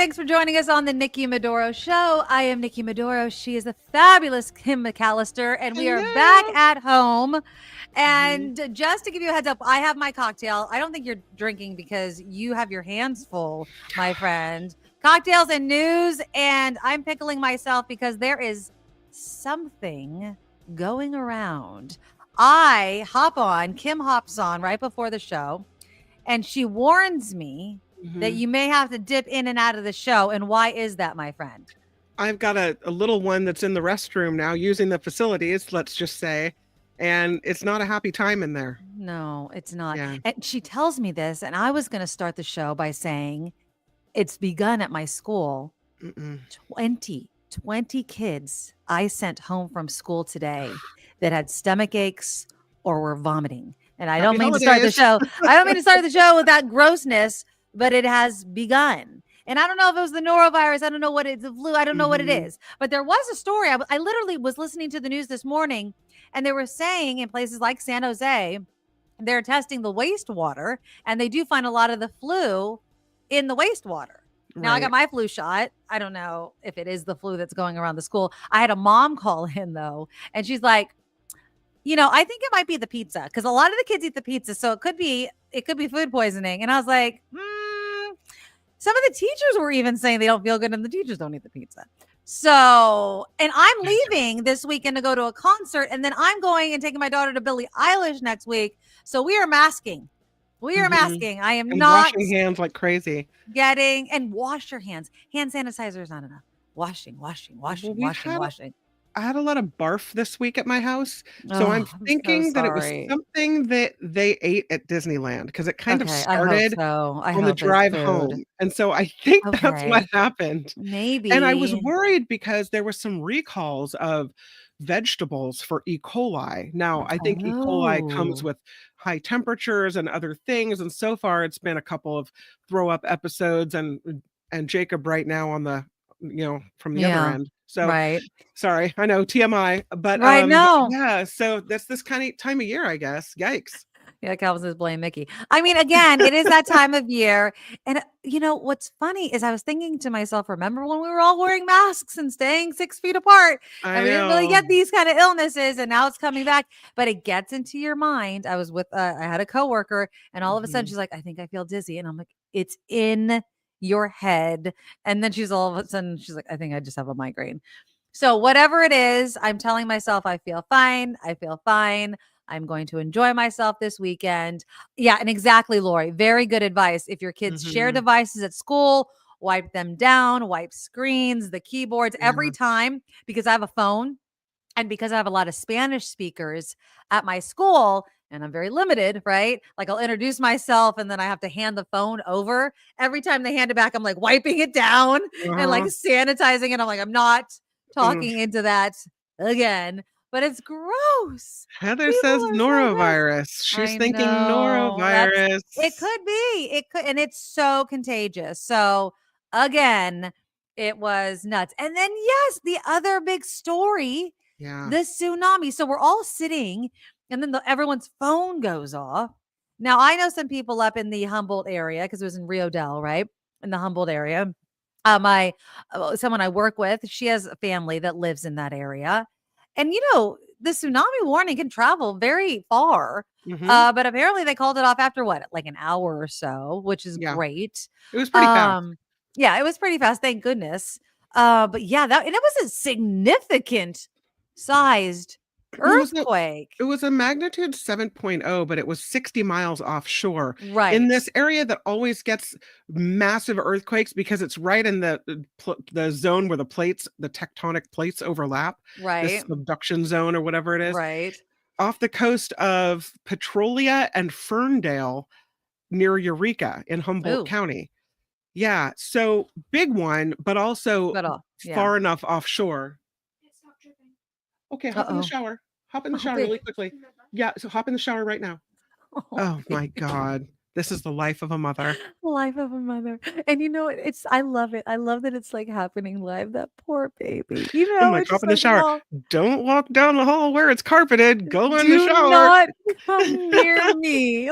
Thanks for joining us on the Nikki Maduro Show. I am Nikki Maduro. She is the fabulous Kim McAllister, and we are back at home. And just to give you a heads up, I have my cocktail. I don't think you're drinking because you have your hands full, my friend. Cocktails and news, and I'm pickling myself because there is something going around. Kim hops on right before the show, and she warns me that you may have to dip in and out of the show. And why is that, my friend? I've got a little one that's in the restroom now using the facilities, let's just say, and it's not a happy time in there. No, it's not. Yeah. And she tells me this, and I was going to start the show by saying it's begun at my school. 20 kids I sent home from school today that had stomach aches or were vomiting. And I don't mean to start the show. I don't mean to start the show with that grossness, but it has begun. And I don't know if it was the norovirus. I don't know what it's the flu. I don't know what it is. But there was a story. I literally was listening to the news this morning, and they were saying in places like San Jose, they're testing the wastewater, and they do find a lot of the flu in the wastewater. Now, I got my flu shot. I don't know if it is the flu that's going around the school. I had a mom call in, though, and she's like, I think it might be the pizza because a lot of the kids eat the pizza. So it could be food poisoning. And I was like, some of the teachers were even saying they don't feel good and the teachers don't eat the pizza. So, and I'm leaving this weekend to go to a concert, and then I'm going and taking my daughter to Billie Eilish next week. So we are masking. I am not washing hands like crazy. And wash your hands. Hand sanitizer is not enough. Washing. I had a lot of barf this week at my house. So I'm thinking that it was something that they ate at Disneyland because it kind of started on the drive home. And so I think that's what happened. Maybe. And I was worried because there were some recalls of vegetables for E. coli. Now, I think E. coli comes with high temperatures and other things. And so far, it's been a couple of throw up episodes and Jacob right now on the, from the other end. So sorry, I know TMI, but yeah. So that's this kind of time of year, I guess. Yikes. Yeah, Calvin says blame Mickey. I mean, again, it is that time of year. And what's funny is I was thinking to myself, remember when we were all wearing masks and staying 6 feet apart? And we didn't really get these kind of illnesses, and now it's coming back. But it gets into your mind. I was with, I had a coworker, and all of a sudden she's like, I think I feel dizzy. And I'm like, it's in your head. And then she's all of a sudden, she's like, I think I just have a migraine. So whatever it is, I'm telling myself, I feel fine. I'm going to enjoy myself this weekend. Yeah. And exactly, Lori, very good advice. If your kids share devices at school, wipe them down, wipe screens, the keyboards every time, because I have a phone and because I have a lot of Spanish speakers at my school. And I'm very limited, right? Like I'll introduce myself and then I have to hand the phone over. Every time they hand it back, I'm like wiping it down and like sanitizing it. I'm like, I'm not talking into that again, but it's gross. Heather says norovirus. She's thinking norovirus. It could be. It could, and it's so contagious. So again, it was nuts. And then yes, the other big story, the tsunami. So we're all sitting. And then everyone's phone goes off. Now, I know some people up in the Humboldt area because it was in Rio Del, right? In the Humboldt area. Someone I work with, she has a family that lives in that area. And, the tsunami warning can travel very far. But apparently they called it off after like an hour or so, which is great. It was pretty fast. Yeah, it was pretty fast. Thank goodness. But yeah, and it was a significant sized earthquake. It was a magnitude 7.0, but it was 60 miles offshore. Right. In this area that always gets massive earthquakes because it's right in the zone where the tectonic plates overlap. Right. This subduction zone or whatever it is. Right. Off the coast of Petrolia and Ferndale near Eureka in Humboldt County. Yeah. So big one, but also far enough offshore. Okay, hop in the shower. Hop in the shower really quickly. Yeah, so hop in the shower right now. Oh my God. This is the life of a mother. Life of a mother. And I love it. I love that it's like happening live. That poor baby. I'm like, hop in the shower. Don't walk down the hall where it's carpeted. Go in the shower. Do not come near me.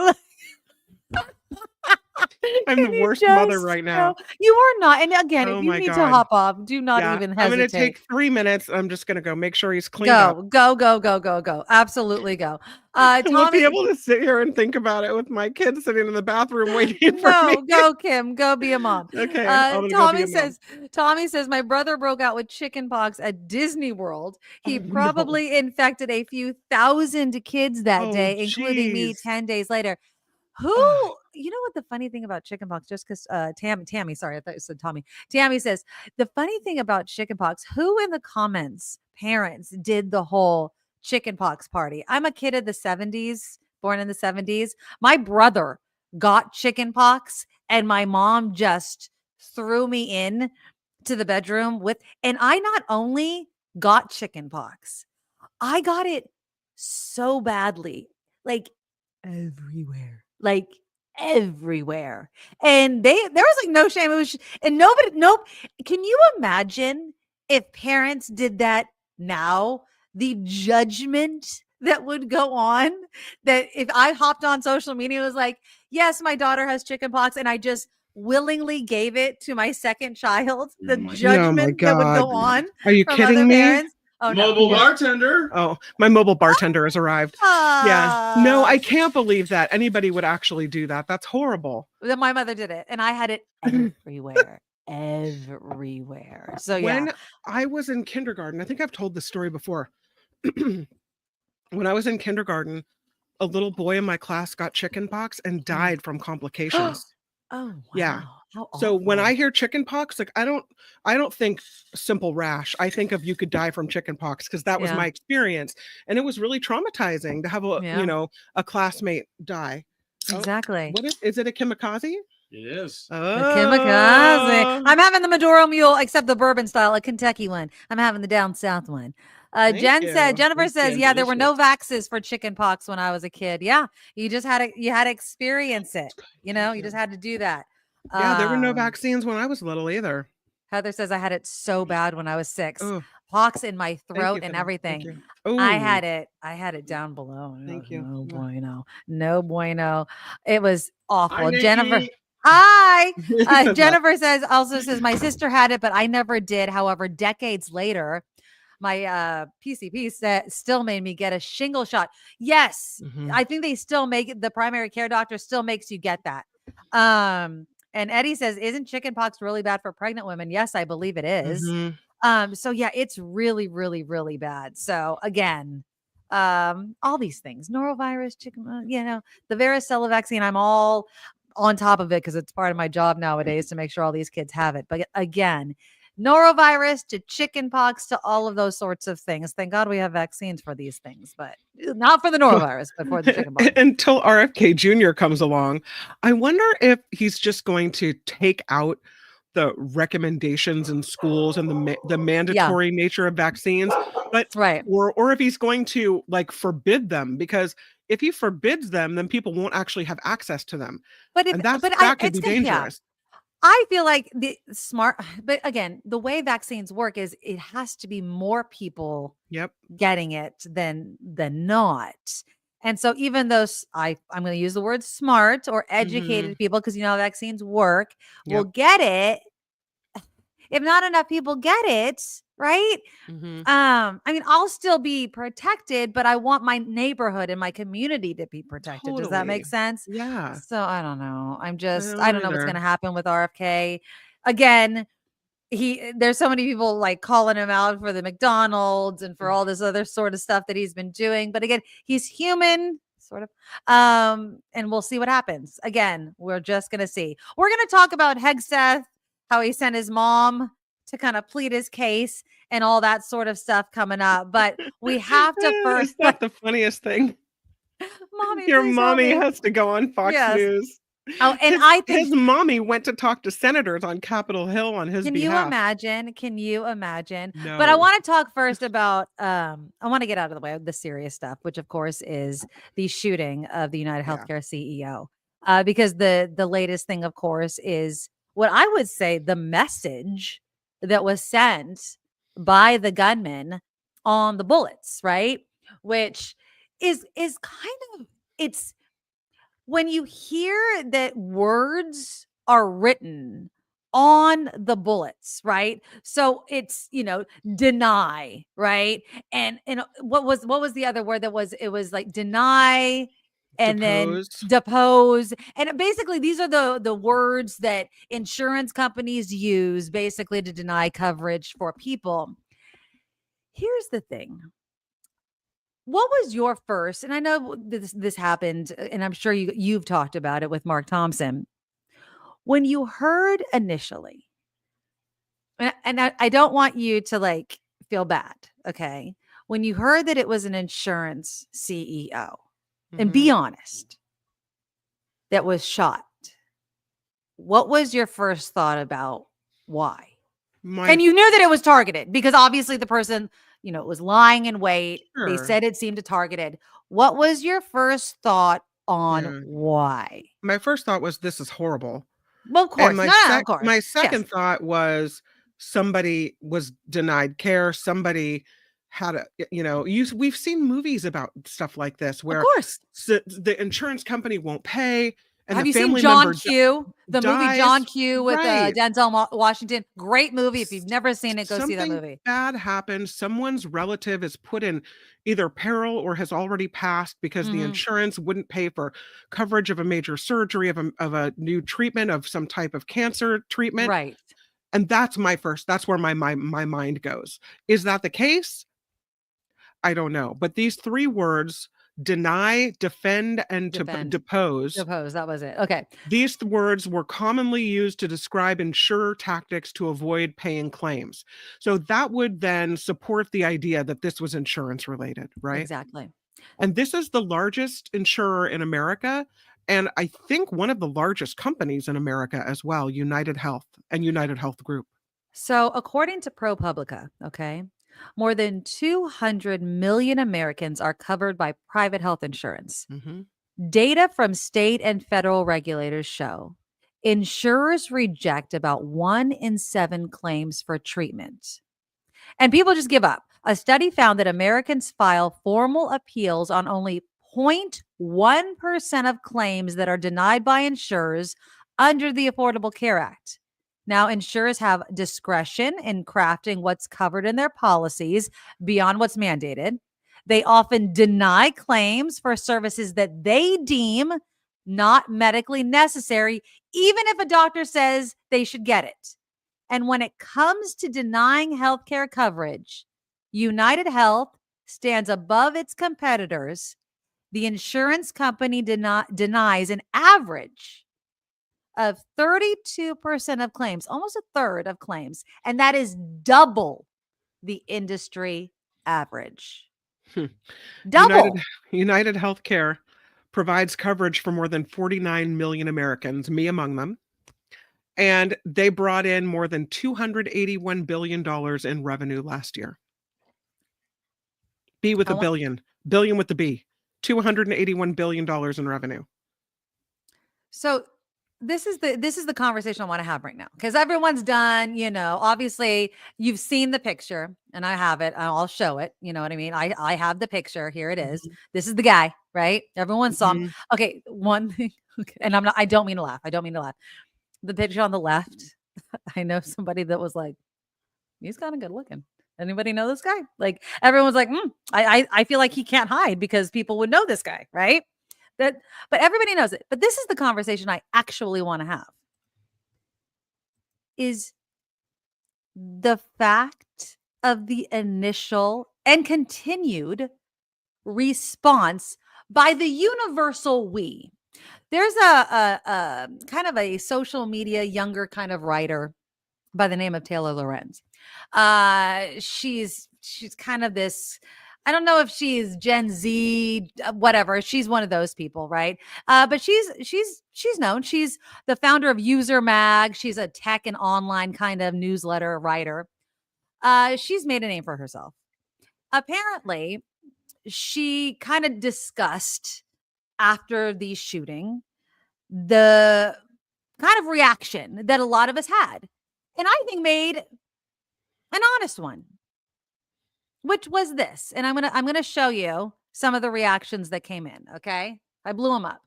I'm the Can you worst mother just right go? now. You are not. And again, if Oh you my need to God. hop off, do not Yeah, even I'm gonna hesitate. take 3 minutes. I'm just gonna go make sure he's cleaned up. Go, go, go, go, go, go. Absolutely go. I won't be Tommy, able to sit here and think about it with my kids sitting in the bathroom waiting for me. no, go, Kim. Go be a mom. Okay, I'm gonna go be a mom. Tommy says, my brother broke out with chicken pox at Disney World. He Oh, no. probably infected a few thousand kids that Oh, day, including me jeez. 10 days later. Who, Ah, you know what the funny thing about chickenpox, just because Tammy, sorry, I thought you said Tommy. Tammy says, the funny thing about chickenpox, who in the comments, parents, did the whole chickenpox party? I'm a kid of the 70s, born in the 70s. My brother got chickenpox, and my mom just threw me in to the bedroom with, and I not only got chickenpox, I got it so badly, like everywhere, like everywhere. And there was like no shame. It was, and nobody, nope. Can you imagine if parents did that now? The judgment that would go on, that if I hopped on social media and was like, yes, my daughter has chickenpox, and I just willingly gave it to my second child, the oh my judgment that would God. go on Are you from other kidding me? parents. Oh no. Mobile bartender. Oh, my mobile bartender has arrived. Yeah. No, Ah. I can't believe that anybody would actually do that. That's horrible. Then my mother did it, and I had it everywhere, everywhere. So yeah. When I was in kindergarten, I think I've told this story before. When I was in kindergarten, a little boy in my class got chickenpox and Mm. died from complications. Oh Yeah. wow, how So when I awful. hear chickenpox, like I don't think simple rash. I think of you could die from chickenpox because that was Yeah, my experience. And it was really traumatizing to have yeah, a classmate die. Oh, exactly. what is it a kamikaze? It is. The kamikaze. Oh, I'm having the Maduro Mule, except the bourbon style, a Kentucky one. I'm having the down south one. thank you. Jennifer Thank says, you. yeah, there were no Delicious. vaxes for chicken pox when I was a kid. Yeah, you had to experience it. You know, Thank you you. just had to do that. Yeah, there were no Um, vaccines when I was little either. Heather says I had it so bad when I was 6. Oh, Pox in my thank throat you for and that. Thank everything. you. I Oh, had it. I had it down below. thank you. No bueno. No bueno. It was Hi, awful. Jennifer. Nikki. Hi. That- Jennifer says my sister had it, but I never did. However, decades later, my PCP still made me get a shingle shot. Yes, Mhm, I think they still make it. The primary care doctor still makes you get that. And Eddie says, isn't chickenpox really bad for pregnant women? Yes, I believe it is. mhm. So yeah, it's really, really, really bad. So again, all these things, norovirus, chicken, the varicella vaccine, I'm all on top of it because it's part of my job nowadays to make sure all these kids have it. But again, norovirus to chickenpox to all of those sorts of things. Thank God we have vaccines for these things, but not for the norovirus, but for the chickenpox. Until RFK Jr. comes along, I wonder if he's just going to take out the recommendations in schools and the Yeah, mandatory nature of vaccines, but right. or if he's going to like forbid them, because if he forbids them, then people won't actually have access to them, But if and but I that could it's be gonna yeah. dangerous. I feel like the smart but again, the way vaccines work is it has to be more people Yep. getting it than not. And so even though I'm going to use the word smart or Hmm. educated people because you know how vaccines work will Yep. get it, if not enough people get it, right? Hmm. I mean, I'll still be protected, but I want my neighborhood and my community to be protected. Does that make Totally. sense? Yeah. So I don't know. I I don't don't know what's going either. to happen with RFK. Again, there's so many people like calling him out for the McDonald's and for all this other sort of stuff that he's been doing. But again, he's human, sort of. And we'll see what happens. Again, we're just gonna see. We're gonna talk about Hegseth, how he sent his mom to kind of plead his case and all that sort of stuff coming up. But we have to first Is that the funniest thing? mommy, Your please help mommy me. has to go on Fox Yes. News. Oh, and His I his think mommy went to talk to senators on Capitol Hill on his can you behalf. imagine? Can you imagine? But I No. want to talk first about I want to get out of the way of the serious stuff, which of course is the shooting of the United Yeah. Healthcare CEO. Because the latest thing, of course, is what I would say the message that was sent by the gunman on the bullets, right? Which is kind of it's when you hear that words are written on the bullets, right? So it's, deny, right? And what was the other word that was it was like deny and then Depose. depose. And basically these are the words that insurance companies use basically to deny coverage for people. Here's the thing. What was your first, and I know this happened, and I'm sure you've talked about it with Mark Thompson. When you heard initially, and I don't want you to like feel bad, okay? When you heard that it was an insurance CEO, and be Mhm. honest, that was shot, what was your first thought about why? My And you knew that it was targeted because obviously the person, was lying in wait. They Sure. said it seemed targeted. What was your first thought on Yeah. why? My first thought was, "This is horrible." Well, of And course. No, no, of course. my Yes, second thought was somebody was denied care, somebody had a we've seen movies about stuff like this of where course. the insurance company won't pay and the Have you seen family John member Q? The movie John dies. Q with Right. Denzel Washington. Great movie. If you've never seen it, go see that Something movie. bad happened, someone's relative is put in either peril or has already passed because the Hmm. insurance wouldn't pay for coverage of a major surgery, of a new treatment, of some type of cancer treatment, Right. and that's where my mind goes. Is that the case? I don't know, but these 3 words, deny, defend, and to Defend. depose, Depose. That was it. Okay. these words were commonly used to describe insurer tactics to avoid paying claims. So that would then support the idea that this was insurance related, right? Exactly. And this is the largest insurer in America. And I think one of the largest companies in America as well, United Health and United Health Group. So, according to ProPublica, okay, more than 200 million Americans are covered by private health insurance. Mhm. Data from state and federal regulators show insurers reject about 1 in 7 claims for treatment. And people just give up. A study found that Americans file formal appeals on only 0.1% of claims that are denied by insurers under the Affordable Care Act. Now, insurers have discretion in crafting what's covered in their policies beyond what's mandated. They often deny claims for services that they deem not medically necessary, even if a doctor says they should get it. And when it comes to denying healthcare coverage, United Health stands above its competitors. The insurance company denies an average of 32% of claims, almost a third of claims. And that is double the industry average. Hmm. United Double. United Healthcare provides coverage for more than 49 million Americans, me among them. And they brought in more than $281 billion in revenue last year. B with I a want billion, billion with the B, $281 billion in revenue. So this is the conversation I want to have right now because everyone's done, obviously you've seen the picture and I have it. I'll show it. You know what I mean? I have the picture. Here it is. Mhm, This is the guy, right? Everyone saw him. mhm. Okay, one thing. Okay, and I don't mean to laugh. I don't mean to laugh. The picture on the left, I know somebody that was like, he's kind of good looking. Anybody know this guy? Like everyone's like, I feel like he can't hide because people would know this guy, right? That, but everybody knows it. But this is the conversation I actually want to have is the fact of the initial and continued response by the universal we. There's a kind of a social media younger kind of writer by the name of Taylor Lorenz. She's kind of this. I don't know if she's Gen Z, whatever. She's one of those people, right? But she's known. She's the founder of User Mag. She's a tech and online kind of newsletter writer. She's made a name for herself. Apparently, she kind of discussed after the shooting the kind of reaction that a lot of us had, and I think made an honest one, which was this. And I'm going to show you some of the reactions that came in, okay? I blew them up.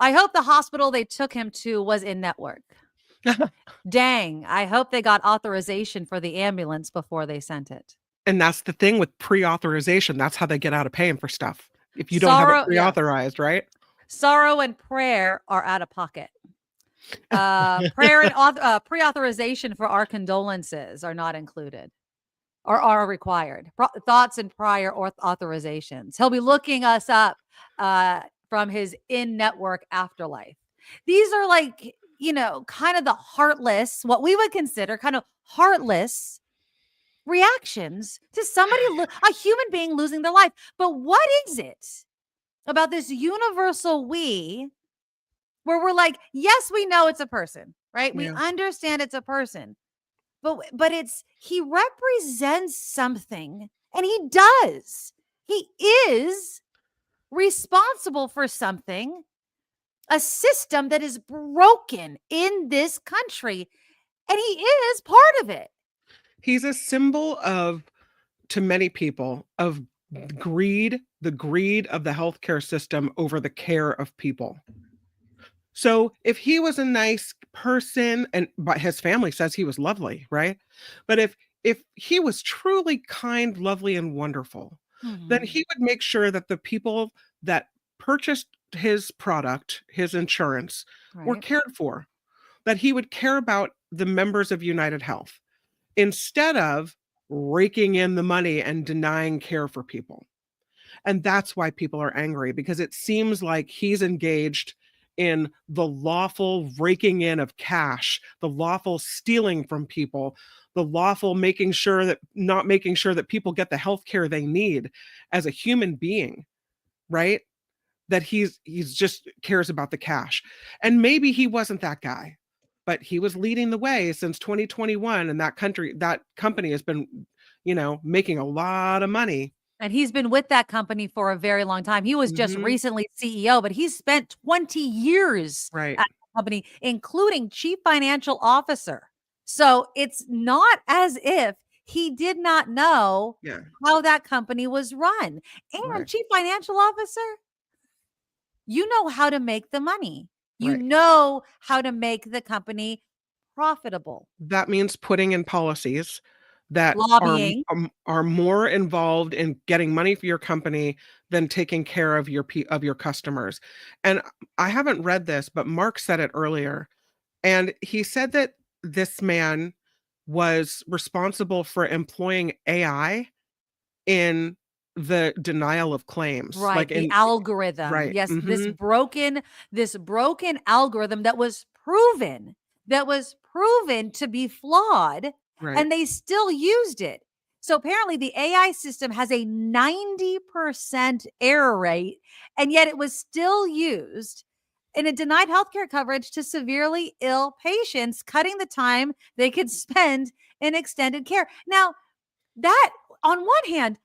I hope the hospital they took him to was in network. Dang, I hope they got authorization for the ambulance before they sent it. And that's the thing with pre-authorization. That's how they get out of paying for stuff. If you don't have it Sorrow, yeah. pre-authorized, right? Sorrow and prayer are out of pocket. Prayer and pre-authorization for our condolences are not included or are required. Thoughts and prior authorizations. He'll be looking us up from his in-network afterlife. These are like, kind of the heartless, what we would consider kind of heartless reactions to somebody, a human being losing their life. But what is it about this universal we where we're like, yes, we know it's a person, right? We understand it's a person, but he represents something, and he does. He is responsible for something, a system that is broken in this country, and he is part of it. He's a symbol of, to many people, of greed, the greed of the healthcare system over the care of people. So if he was a nice person, but his family says he was lovely, right? But if he was truly kind, lovely, and wonderful, then he would make sure that the people that purchased his product, his insurance, were cared for, that he would care about the members of United Health instead of raking in the money and denying care for people. And that's why people are angry, because it seems like he's engaged in the lawful raking in of cash, the lawful stealing from people, the lawful not making sure that people get the health care they need as a human being, right? That he's just cares about the cash. And maybe he wasn't that guy, but he was leading the way since 2021, and that company has been, making a lot of money. And he's been with that company for a very long time. He was just recently CEO, but he's spent 20 years at the company, including chief financial officer. So it's not as if he did not know how that company was run. And chief financial officer, you know how to make the money. You know how to make the company profitable. That means putting in policies that lobbying are more involved in getting money for your company than taking care of your customers. And I haven't read this, but Mark said it earlier. And he said that this man was responsible for employing AI in the denial of claims. Right. Like the algorithm. Right. Yes. This broken algorithm that was proven to be flawed. Right. And they still used it. So apparently the AI system has a 90% error rate, and yet it was still used, and it denied healthcare coverage to severely ill patients, cutting the time they could spend in extended care. Now, that on one hand,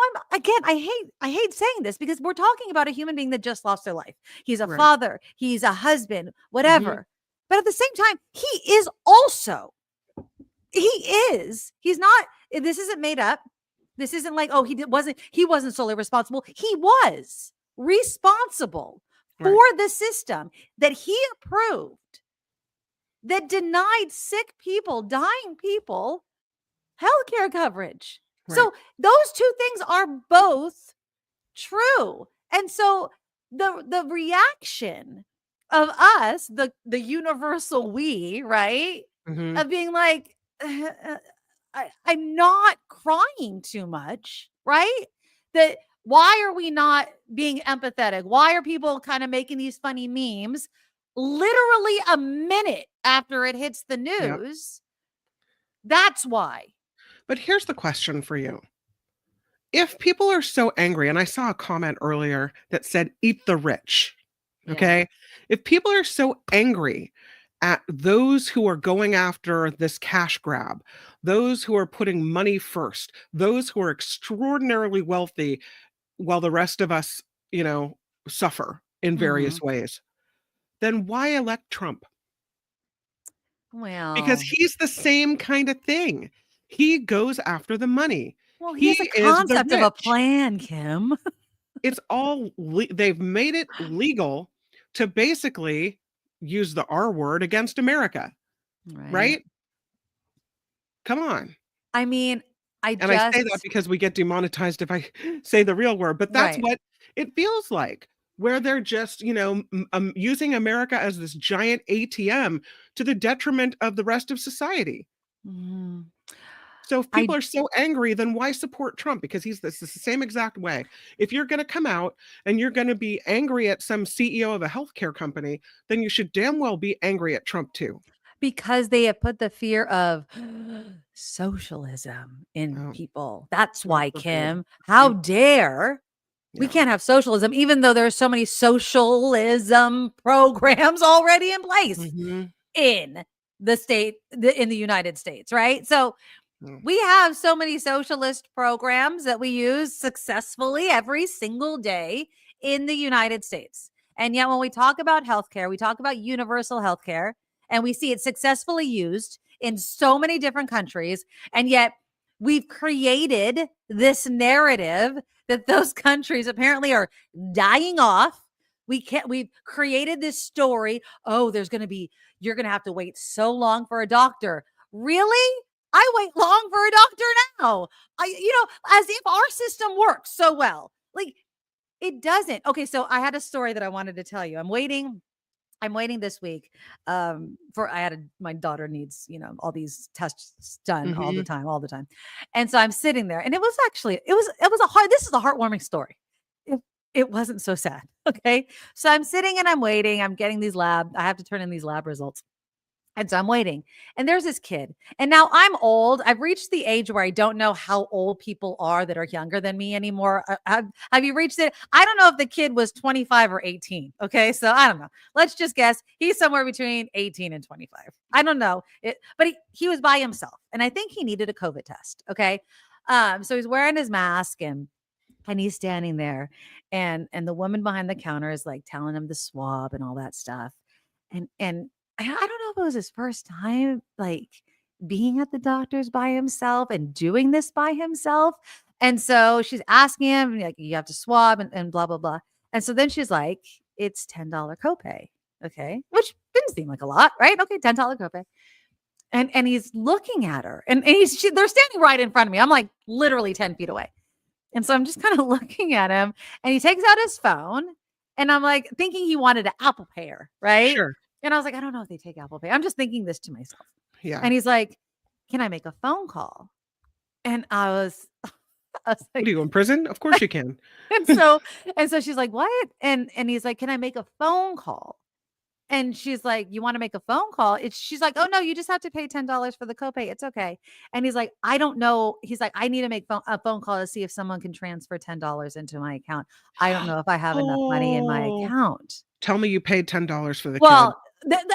I hate saying this because we're talking about a human being that just lost their life. He's a father, he's a husband, whatever. But at the same time, he's not, this isn't made up. This isn't like, he wasn't solely responsible. He was responsible for the system that he approved that denied sick people, dying people, healthcare coverage. So those two things are both true. And so the reaction of us, the universal we, right? Of being like, I'm not crying too much, right? That why are we not being empathetic? Why are people kind of making these funny memes literally a minute after it hits the news? That's why. But here's the question for you. If people are so angry, and I saw a comment earlier that said, eat the rich. Okay. If people are so angry at those who are going after this cash grab, those who are putting money first, those who are extraordinarily wealthy while the rest of us, suffer in various ways, then why elect Trump? Well, because he's the same kind of thing. He goes after the money. Well, he has a concept of a plan, Kim. It's all they've made it legal to basically use the R word against America, Right. right? Come on. I mean, I And I say that just because we get demonetized if I say the real word, but that's right. what it feels like, where they're just, using America as this giant ATM to the detriment of the rest of society. Mm, So if I people are so angry, then why support Trump? Because this is the same exact way. If you're going to come out and you're going to be angry at some CEO of a healthcare company, then you should damn well be angry at Trump too. because they have put the fear of socialism in Oh, people. That's not why, for good. Kim, how Mm, dare we yeah. can't have socialism, even though there's so many socialism programs already in place Hmm. in in the United States, right? So Mm. we have so many socialist programs that we use successfully every single day in the United States. And yet, when we talk about healthcare, we talk about universal healthcare, and we see it successfully used in so many different countries. And yet, we've created this narrative that those countries apparently are dying off. We've created this story. Oh, you're going to have to wait so long for a doctor. Really? I wait long for a doctor now. As if our system works so well. Like it doesn't. Okay, so I had a story that I wanted to tell you. I'm waiting this week. For my daughter needs, all these tests done Hmm. all the time. And so I'm sitting there, and this is a heartwarming story. It, it wasn't so sad. Okay. So I'm sitting and I'm waiting. I have to turn in these lab results. And so I'm waiting. And there's this kid. And now I'm old. I've reached the age where I don't know how old people are that are younger than me anymore. Have you reached it? I don't know if the kid was 25 or 18. Okay. So I don't know. Let's just guess he's somewhere between 18 and 25. I don't know. But he was by himself. And I think he needed a COVID test. Okay. So he's wearing his mask and he's standing there and the woman behind the counter is like telling him the swab and all that stuff. And I don't know if it was his first time like being at the doctor's by himself and doing this by himself. And so she's asking him, like, you have to swab and blah, blah, blah. And so then she's like, it's $10 copay. Okay. Which didn't seem like a lot, right? Okay, $10 copay. And he's looking at her and they're standing right in front of me. I'm like literally 10 feet away. And so I'm just kind of looking at him and he takes out his phone and I'm like thinking he wanted an Apple Pay, right? Sure. And I was like, I don't know if they take Apple Pay. I'm just thinking this to myself. Yeah. And he's like, can I make a phone call? And I was What like, are you in prison? Of course you can. and so, and so she's like, what? And he's like, can I make a phone call? And she's like, you want to make a phone call? She's like, oh no, you just have to pay $10 for the copay. It's okay. And he's like, I don't know. He's like, I need to make a phone call to see if someone can transfer $10 into my account. I don't know if I have enough money in my Oh, account. tell me you paid $10 for the kid. Well,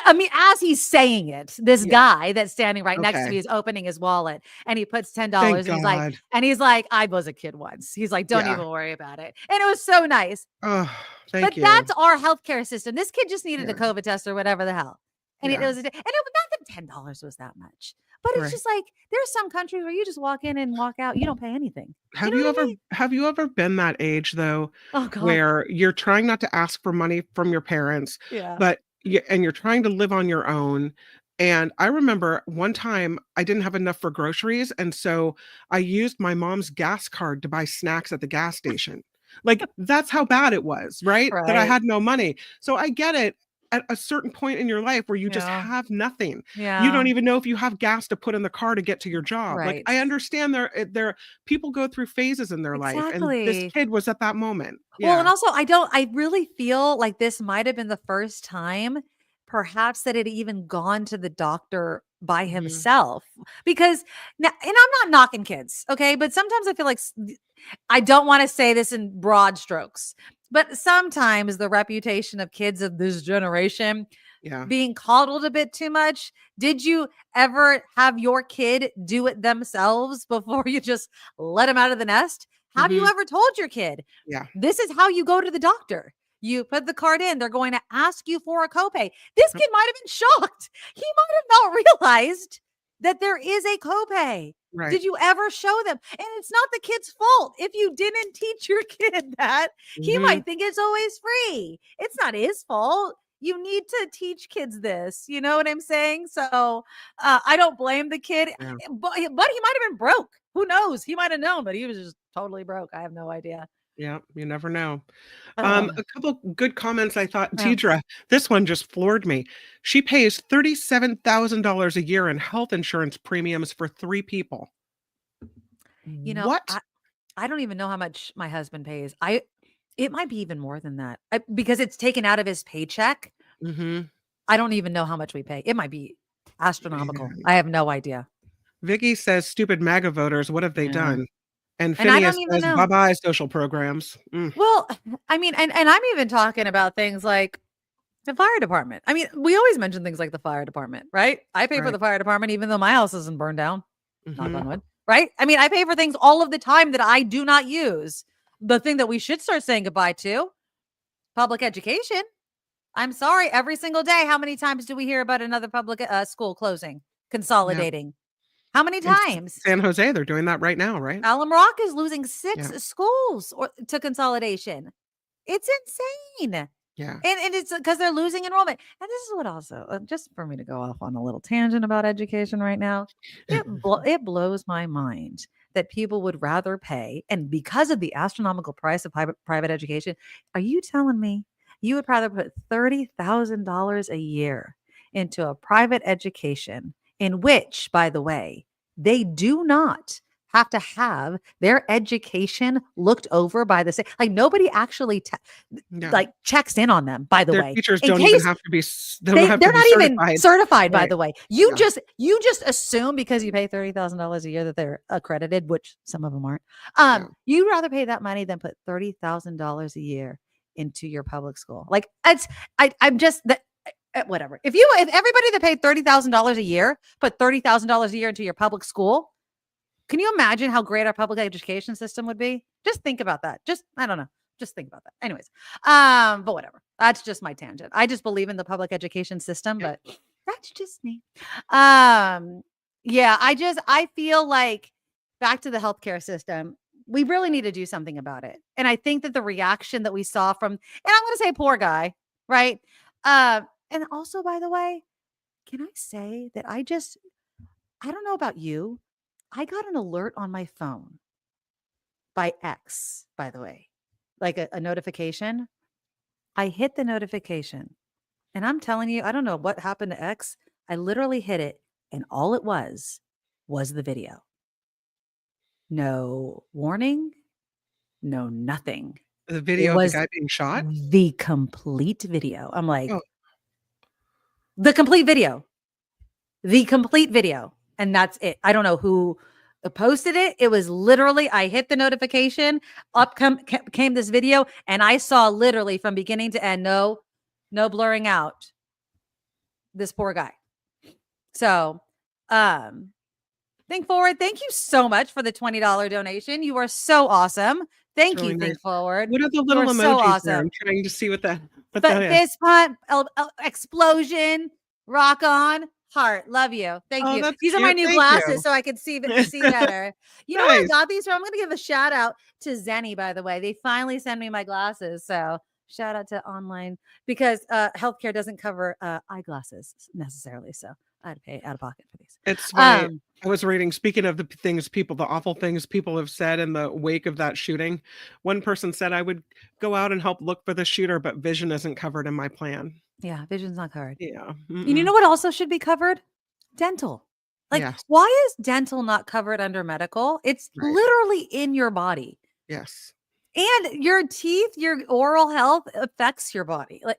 I mean, as he's saying it, this Yeah. guy that's standing right next to Okay. me is opening his wallet and he puts Thank $10 God. and he's like, I was a kid once. He's like, don't Yeah. even worry about it. And it was so nice. Oh, But thank you. that's our healthcare system. This kid just needed a Yeah. COVID test or whatever the hell. And it Yeah. was, and it was not that $10 was that much. But it's Right. just like there's some countries where you just walk in and walk out. You don't pay anything. You Have know you what I ever mean? have you ever been that age though, Oh God. where you're trying not to ask for money from your parents, Yeah. but you're trying to live on your own? And I remember one time I didn't have enough for groceries, and so I used my mom's gas card to buy snacks at the gas station. Like, that's how bad it was, right? That I Right. had no money. So I get it at a certain point in your life where you just Yeah. have nothing. You Yeah. don't even know if you have gas to put in the car to get to your job. Like, Right. I understand there people go through phases in their life, and this Exactly. kid was at that moment. Well, and Yeah. also I really feel like this might have been the first time perhaps that it even gone to the doctor by Mhm. himself because now, and I'm not knocking kids, okay? But sometimes I feel like I don't want to say this in broad strokes, but sometimes the reputation of kids of this generation Yeah. being coddled a bit too much. Did you ever have your kid do it themselves before you just let them out of the nest? Have you Mhm. ever told your kid, Yeah. this is how you go to the doctor? You put the card in, they're going to ask you for a copay. This kid might have been shocked. He might have not realized that there is a copay. Right. Did you ever show them? And it's not the kid's fault. If you didn't teach your kid that, he Mhm. might think it's always free. It's not his fault. You need to teach kids this. You know what I'm saying? So I don't blame the kid, Yeah. but he might have been broke. Who knows? He might have known, but he was just totally broke. I have no idea. Yeah, you never know. Uh, A couple good comments I thought, yeah. Tidra, this one just floored me. She pays $37,000 a year in health insurance premiums for 3 people. You know, What? I don't even know how much my husband pays. It might be even more than that because it's taken out of his paycheck. Mhm. I don't even know how much we pay. It might be astronomical. Yeah. I have no idea. Vicky says, "Stupid MAGA voters, what have they Yeah. done?" And And I Phineas don't even says, know. "Bye-bye social programs." Mm, Well, I mean, and I'm even talking about things like the fire department. I mean, we always mention things like the fire department, right? I pay for right. the fire department even though my house isn't burned down. Knock on Mhm. wood, right? I mean, I pay for things all of the time that I do not use. The thing that we should start saying goodbye to, public education. I'm sorry, every single day, how many times do we hear about another public school closing, Yeah. consolidating? How many In times? San Jose, they're doing that right now, right? Alum Rock is losing Yeah. 6 schools to consolidation. It's insane. Yeah. And it's because they're losing enrollment. And this is what also, just for me to go off on a little tangent about education right now, it blows my mind that people would rather pay, and because of the astronomical price of private education, are you telling me you would rather put $30,000 a year into a private education in which, by the way, they do not have to have their education looked over by the state? Like nobody actually Yeah. like checks in on them, by the Their way, teachers in don't even case have to be don't have to they're be not even certified. certified, by Right. the way. Yeah. You just assume because you pay $30,000 a year that they're accredited, which some of them aren't. Yeah. You'd rather pay that money than put $30,000 a year into your public school. Like it's I'm just that whatever. If everybody that paid $30,000 a year put $30,000 a year into your public school, can you imagine how great our public education system would be? Just think about that. Just I don't know. Just think about that. Anyways, but whatever. That's just my tangent. I just believe in the public education system, Yep. but that's just me. Um, yeah, I feel like back to the healthcare system, we really need to do something about it. And I think that the reaction that we saw from, and I'm going to say poor guy, right? And also, by the way, can I say that I don't know about you, I got an alert on my phone by X, by the way, like a notification. I hit the notification and I'm telling you, I don't know what happened to X. I literally hit it and all it was the video. No warning, no nothing. The It video of the was guy being shot? the complete video. I'm Oh, like, the complete video. The complete video, and that's it. I don't know who posted it. It was literally I hit the notification, came this video, and I saw literally from beginning to end, no blurring out this poor guy. So, Think Forward, thank you so much for the $20 donation. You are so awesome. it's Thank really you, nice. Think Forward. What are the You are little so emojis there? I'm awesome. trying to see what that But is. fist pump, explosion, rock on, heart. Love you. Thank Oh, you. that's These are my cute. new Thank glasses you. so I can see better. You know where I Nice. got these from? I'm going to give a shout out to Zenny, by the way. They finally sent me my glasses. So shout out to online because healthcare doesn't cover eyeglasses necessarily. So I had to pay out of pocket for these. It's funny. I was reading, speaking of the awful things people have said in the wake of that shooting. One person said, I would go out and help look for the shooter, but vision isn't covered in my plan. Yeah, vision's not covered. Yeah. And you know what also should be covered? Dental. Like, Yes. why is dental not covered under medical? It's Right. literally in your body. Yes. And your teeth, your oral health affects your body. Like,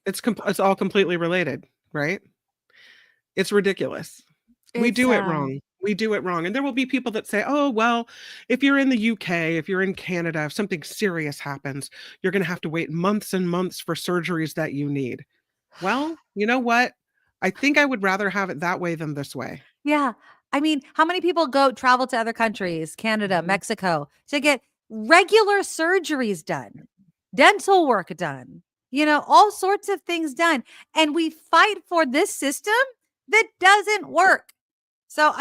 It's all completely related, right? It's ridiculous. We it's do it wrong. We do it wrong. And there will be people that say, "Oh, well, if you're in the UK, if you're in Canada, if something serious happens, you're going to have to wait months and months for surgeries that you need." Well, you know what? I think I would rather have it that way than this way. yeah. I mean, how many people travel to other countries, Canada, Mhm. Mexico, to get regular surgeries done, dental work done, all sorts of things done. And we fight for this system that doesn't work. So,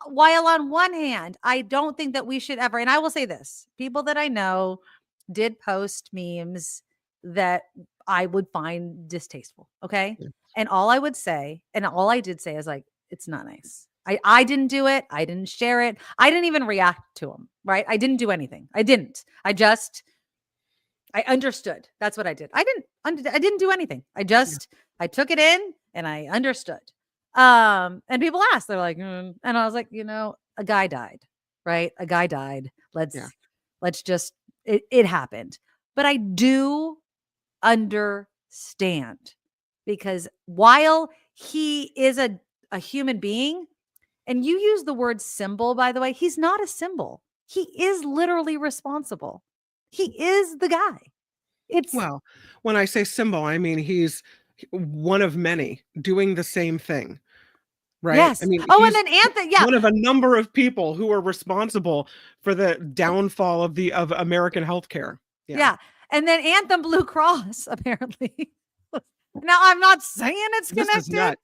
while on one hand, I don't think that we should ever, and I will say this, people that I know did post memes that I would find distasteful. Okay. Yeah. And all I would say, and all I did say is like, it's not nice. I didn't do it. I didn't share it. I didn't even react to them. Right. I didn't do anything. I didn't. I understood. That's what I did. I didn't do anything. I took it in and I understood. And people asked, they're like, and I was like, a guy died, right? A guy died. Yeah. Let's just, it happened. But I do understand, because while he is a human being, and you use the word symbol, by the way, he's not a symbol. He is literally responsible. He is the guy. Well, when I say symbol, I mean he's one of many doing the same thing, right? I Yes. mean, Oh, and he's then Anthony, yeah. one of a number of people who are responsible for the downfall of American healthcare. Yeah. Yeah. And then Anthem Blue Cross, apparently. Now, I'm not saying it's This is connected, nuts.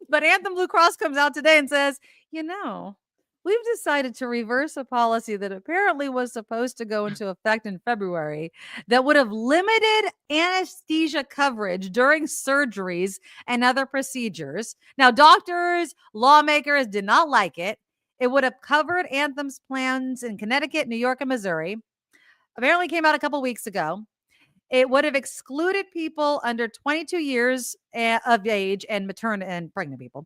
but Anthem Blue Cross comes out today and says, we've decided to reverse a policy that apparently was supposed to go into effect in February that would have limited anesthesia coverage during surgeries and other procedures. Now, doctors, lawmakers did not like it. It would have covered Anthem's plans in Connecticut, New York, and Missouri. Apparently came out a couple weeks ago. It would have excluded people under 22 years of age and maternal and pregnant people.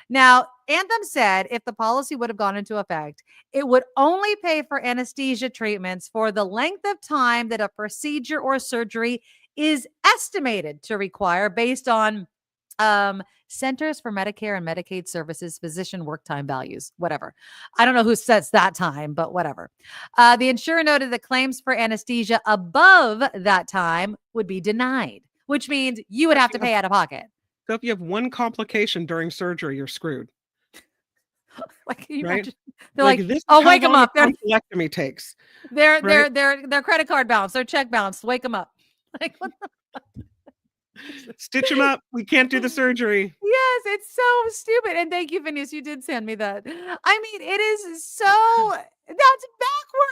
Now, Anthem said if the policy would have gone into effect, it would only pay for anesthesia treatments for the length of time that a procedure or surgery is estimated to require based on Centers for Medicare and Medicaid Services physician work time values, whatever. I don't know who sets that time, but whatever. The insurer noted that claims for anesthesia above that time would be denied, which means you would have to pay out of pocket. So if you have one complication during surgery, you're screwed. Like, can you right? imagine? They're like, this is oh, how wake them long up. a tonsillectomy takes. Their right? credit card balance, their check balance, wake them up. Like, what the Stitch them up. We can't do the surgery. Yes, it's so stupid. And thank you, Phineas. You did send me that. I mean, it is so, that's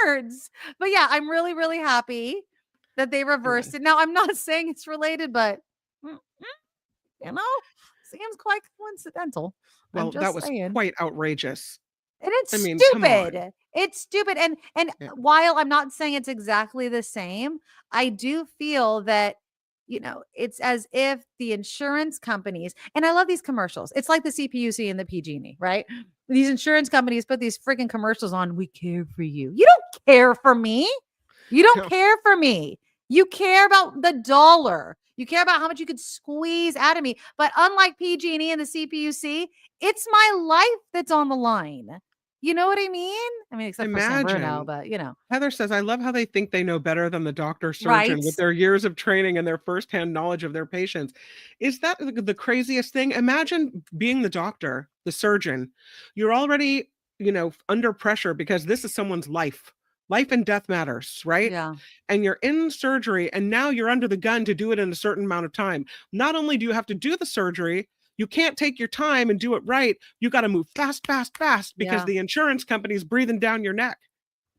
backwards. But yeah, I'm really, really happy that they reversed it. Now, I'm not saying it's related, but seems quite coincidental. Well, I'm just that was saying. quite outrageous. And it's I mean, stupid. It's stupid. And Yeah. while I'm not saying it's exactly the same, I do feel that, it's as if the insurance companies, and I love these commercials. It's like the CPUC and the PG&E, right? These insurance companies put these freaking commercials on. We care for you. You don't care for me. You don't care for me. You care about the dollar. You care about how much you could squeeze out of me. But unlike PG&E and the CPUC, it's my life that's on the line. You know what I mean? I mean, except for San Bruno, but Heather says, I love how they think they know better than the doctor surgeon with their years of training and their firsthand knowledge of their patients. Is that the craziest thing? Imagine being the doctor, the surgeon. You're already, under pressure because this is someone's life. Life and death matters, right? Yeah. And you're in surgery and now you're under the gun to do it in a certain amount of time. Not only do you have to do the surgery, you can't take your time and do it right. You got to move fast because the insurance company's breathing down your neck.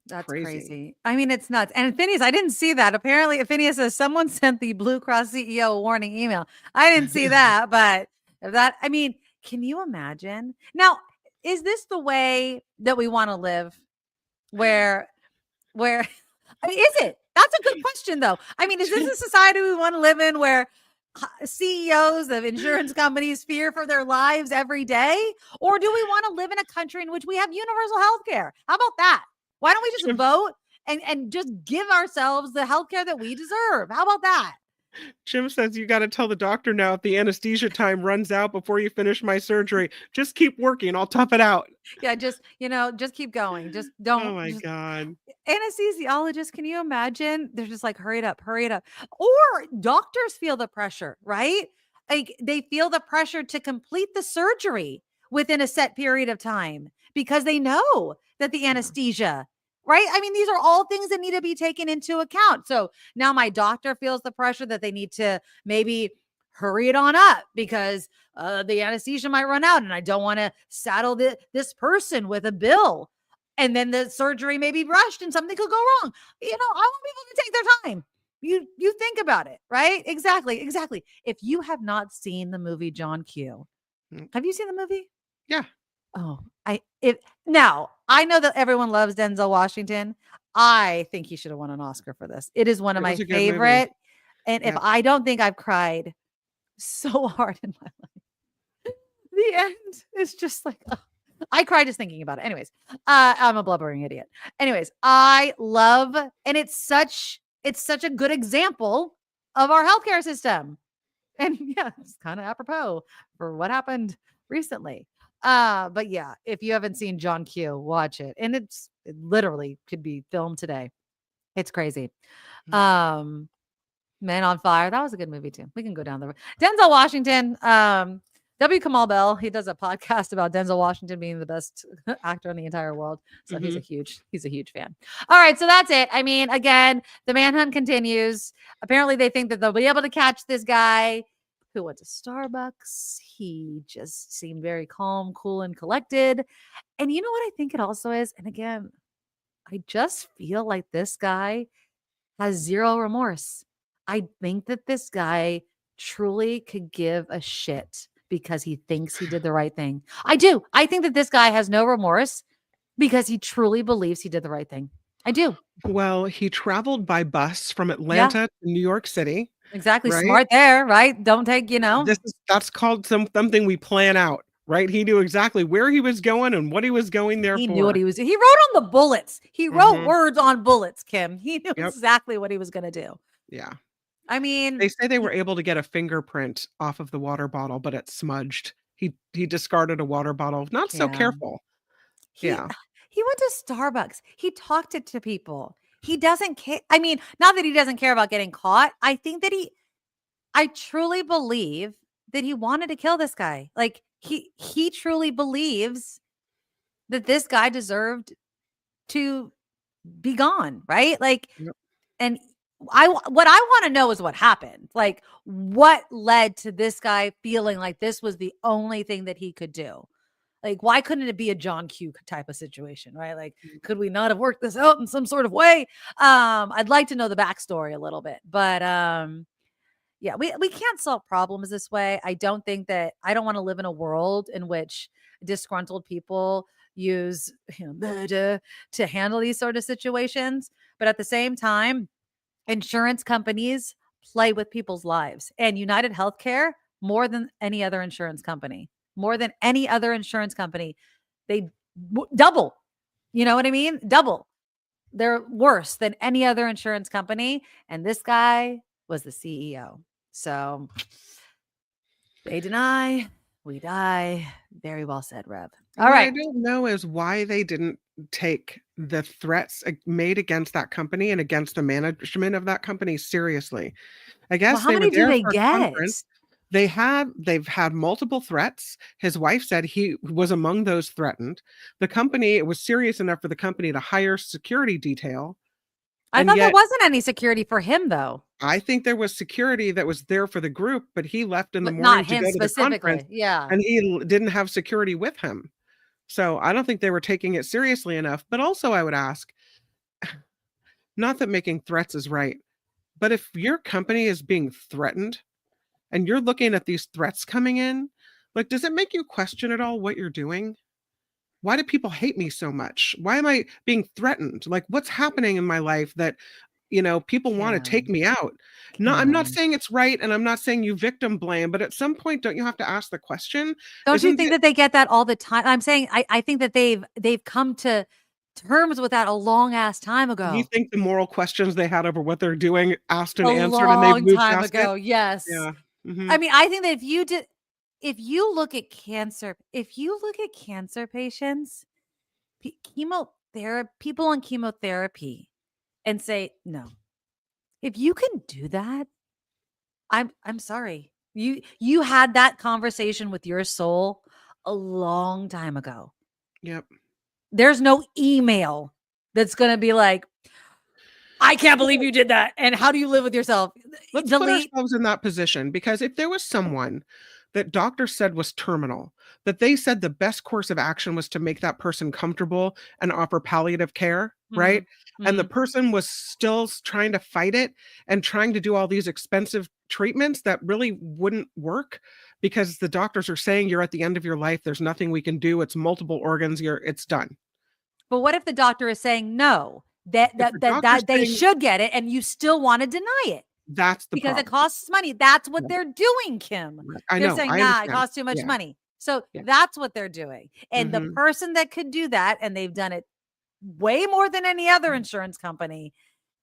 That's crazy. I mean, it's nuts. And Phineas, I didn't see that. Apparently, Phineas says someone sent the Blue Cross CEO a warning email. I didn't see that, but I mean, can you imagine? Now, is this the way that we want to live? Where, is it? That's a good question, though. I mean, is this a society we want to live in where CEOs of insurance companies fear for their lives every day? Or do we want to live in a country in which we have universal health care? How about that? Why don't we just vote and just give ourselves the health care that we deserve? How about that? Jim says you got to tell the doctor now if the anesthesia time runs out before you finish my surgery. Just keep working. I'll tough it out. Yeah, just keep going. Just don't. Oh my God. Anesthesiologists, can you imagine? They're just like, hurry it up. Or doctors feel the pressure, right? Like they feel the pressure to complete the surgery within a set period of time because they know that the anesthesia, right? I mean, these are all things that need to be taken into account. So now my doctor feels the pressure that they need to maybe hurry it on up because the anesthesia might run out and I don't want to saddle this person with a bill. And then the surgery may be rushed and something could go wrong. I want people to take their time. You think about it, right? Exactly. If you have not seen the movie John Q, have you seen the movie? Yeah. Oh, now I know that everyone loves Denzel Washington. I think he should have won an Oscar for this. It is one of my favorite. And if I don't think I've cried so hard in my life, the end is just like, I cried just thinking about it. Anyways, I'm a blubbering idiot. Anyways, I love, and it's such a good example of our healthcare system. And yeah, it's kind of apropos for what happened recently. But yeah, if you haven't seen John Q, watch it. And it literally could be filmed today. It's crazy. Man on Fire. That was a good movie too. We can go down the road. Denzel Washington. W. Kamal Bell. He does a podcast about Denzel Washington being the best actor in the entire world. So he's a huge fan. All right, so that's it. I mean, again, the manhunt continues. Apparently, they think that they'll be able to catch this guy who went to Starbucks. He just seemed very calm, cool, and collected. And you know what I think it also is? And again, I just feel like this guy has zero remorse. I think that this guy truly could give a shit because he thinks he did the right thing. I do. I think that this guy has no remorse because he truly believes he did the right thing. I do. Well, he traveled by bus from Atlanta to New York City. Exactly. Right? Smart there, right? Don't take, That's called something we plan out, right? He knew exactly where he was going and what he was going there for. He knew what he wrote on the bullets. He wrote words on bullets, Kim. He knew exactly what he was going to do. Yeah. I mean, they say they were able to get a fingerprint off of the water bottle, but it smudged. He discarded a water bottle. Not so careful. He went to Starbucks. He talked to people. He doesn't care. I mean, not that he doesn't care about getting caught. I think that I truly believe that he wanted to kill this guy. Like he truly believes that this guy deserved to be gone, right? Like, and what I want to know is what happened. Like, what led to this guy feeling like this was the only thing that he could do? Like, why couldn't it be a John Q type of situation, right? Like, could we not have worked this out in some sort of way? I'd like to know the backstory a little bit, but yeah, we can't solve problems this way. I don't want to live in a world in which disgruntled people use murder to handle these sort of situations. But at the same time, insurance companies play with people's lives, and United Healthcare, more than any other insurance company, they double. You know what I mean? Double. They're worse than any other insurance company. And this guy was the CEO. So they deny, we die. Very well said, Rev. All right. What I don't know is why they didn't take the threats made against that company and against the management of that company seriously. I guess how many do they get? They've had multiple threats. His wife said he was among those threatened. It was serious enough for the company to hire security detail. I thought there wasn't any security for him, though. I think there was security that was there for the group, but he left in the morning to go to the conference. Yeah. And he didn't have security with him. So I don't think they were taking it seriously enough. But also I would ask, not that making threats is right, but if your company is being threatened and you're looking at these threats coming in, like, does it make you question at all what you're doing? Why do people hate me so much? Why am I being threatened? Like, what's happening in my life that, people want to take me out? No, I'm not saying it's right. And I'm not saying you victim blame, but at some point, don't you have to ask the question? Don't you think that they get that all the time? I'm saying, I think that they've come to terms with that a long ass time ago. You think the moral questions they had over what they're doing asked and answered and they've moved past it? Yes. Yeah. Mm-hmm. I mean, I think that if you look at cancer patients, people on chemotherapy, and say, no, if you can do that, I'm sorry. You had that conversation with your soul a long time ago. Yep. There's no email that's going to be like, I can't believe you did that. And how do you live with yourself? Let's put Delete. ourselves in that position, because if there was someone that doctors said was terminal, that they said the best course of action was to make that person comfortable and offer palliative care, right? And the Mhm. person was still trying to fight it and trying to do all these expensive treatments that really wouldn't work, because the doctors are saying you're at the end of your life. There's nothing we can do. It's multiple organs. It's done. But what if the doctor is saying no, that If that the that doctor's that they saying should get it and you still want to deny it that's the because it problem. costs money? That's what Yeah, they're doing, Kim. right. I They're know. saying, I "Nah, it understand. costs too much Yeah. money." So Yeah. that's what they're doing. And the Mhm. person that could do that, and they've done it way more than any other insurance company,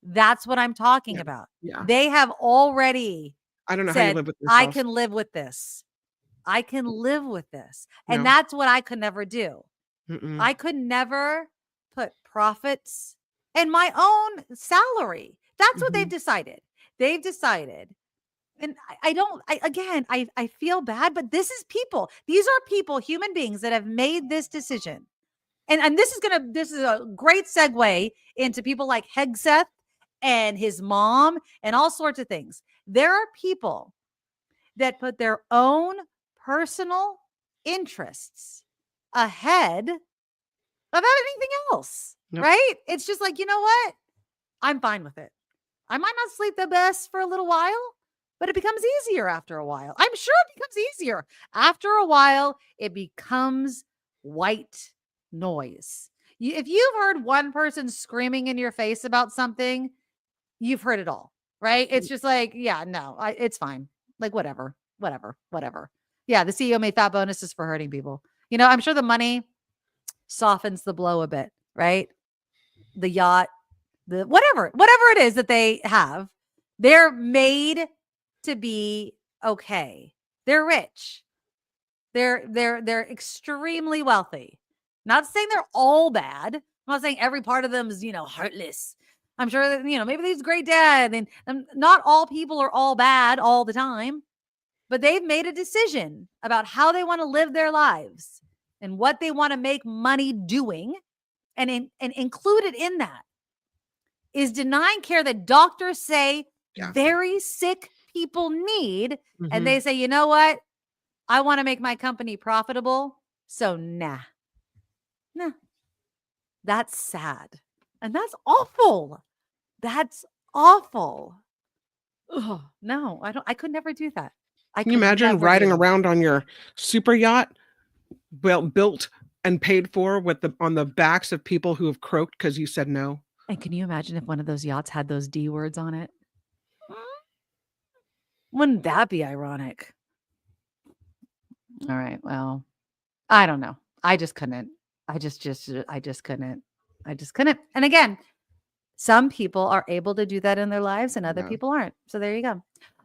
that's what I'm talking Yeah. about. Yeah. They have already I don't know how you said, live with "I yourself. can live with this. I can live with this." And No. that's what I could never do. Mm-mm. I could never put profits and my own salary. That's what they've Mhm. decided. They've decided. And I don't, again, I feel bad, but this is people. These are people, human beings that have made this decision. And this is a great segue into people like Hegseth and his mom and all sorts of things. There are people that put their own personal interests ahead of anything else, Yep. right? It's just like, you know what? I'm fine with it. I might not sleep the best for a little while, but it becomes easier after a while. I'm sure it becomes easier. After a while, it becomes white noise. If you've heard one person screaming in your face about something, you've heard it all, right? It's just like, yeah, no, it's fine. Like, whatever, whatever, whatever. Yeah, the CEO made fat bonuses for hurting people. I'm sure the money softens the blow a bit, right? The yacht, the whatever it is that they have, they're made to be okay. They're rich. They're extremely wealthy. Not saying they're all bad. I'm not saying every part of them is, heartless. I'm sure that, maybe he's a great dad. And not all people are all bad all the time, but they've made a decision about how they want to live their lives and what they want to make money doing. And included in that is denying care that doctors say Yeah. very sick people need. And Mhm. they say, you know what? I want to make my company profitable. So nah. That's sad. And that's awful. That's awful. Ugh, no, I could never do that. I Can you could imagine never riding do. around on your super yacht, built and paid for with on the backs of people who have croaked because you said no? And can you imagine if one of those yachts had those D words on it? Wouldn't that be ironic? All right. Well, I don't know. I just couldn't. I just couldn't. I just couldn't. And again, some people are able to do that in their lives and other Yeah. people aren't. So there you go.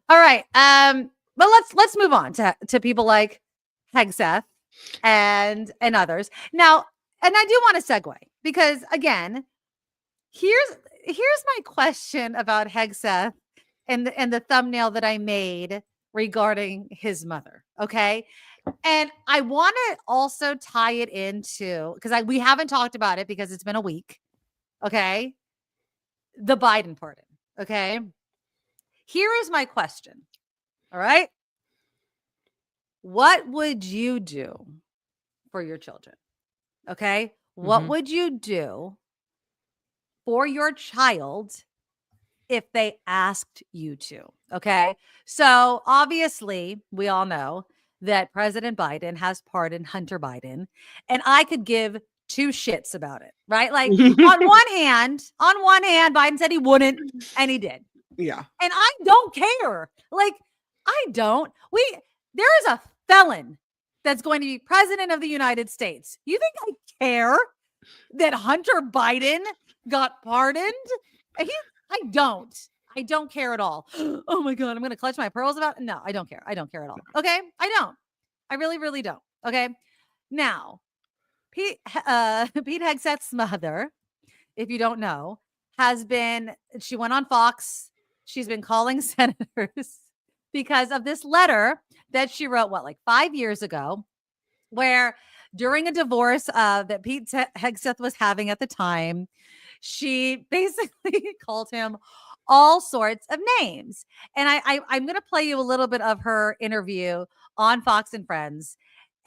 All right. But let's move on to people like Hegseth and others. Now, and I do want to segue because again, here's my question about Hegseth and the thumbnail that I made regarding his mother. Okay. And I want to also tie it into because we haven't talked about it because it's been a week. Okay. The Biden pardon. Okay. Here is my question. All right. What would you do for your children? Okay. What Mhm. would you do for your child if they asked you to? Okay. So obviously, we all know that President Biden has pardoned Hunter Biden, and I could give two shits about it, right? Like on one hand, Biden said he wouldn't, and he did. Yeah. And I don't care. Like, I don't. There is a felon that's going to be president of the United States. You think I care that Hunter Biden got pardoned? I don't. I don't care at all. Oh my God, I'm going to clutch my pearls about it. No, I don't care. I don't care at all. Okay. I don't. I really, really don't. Okay. Now, Pete Hegseth's mother, if you don't know, she went on Fox. She's been calling senators because of this letter that she wrote, like 5 years ago, where during a divorce that Pete Hegseth was having at the time, she basically called him all sorts of names. And I'm going to play you a little bit of her interview on Fox and Friends.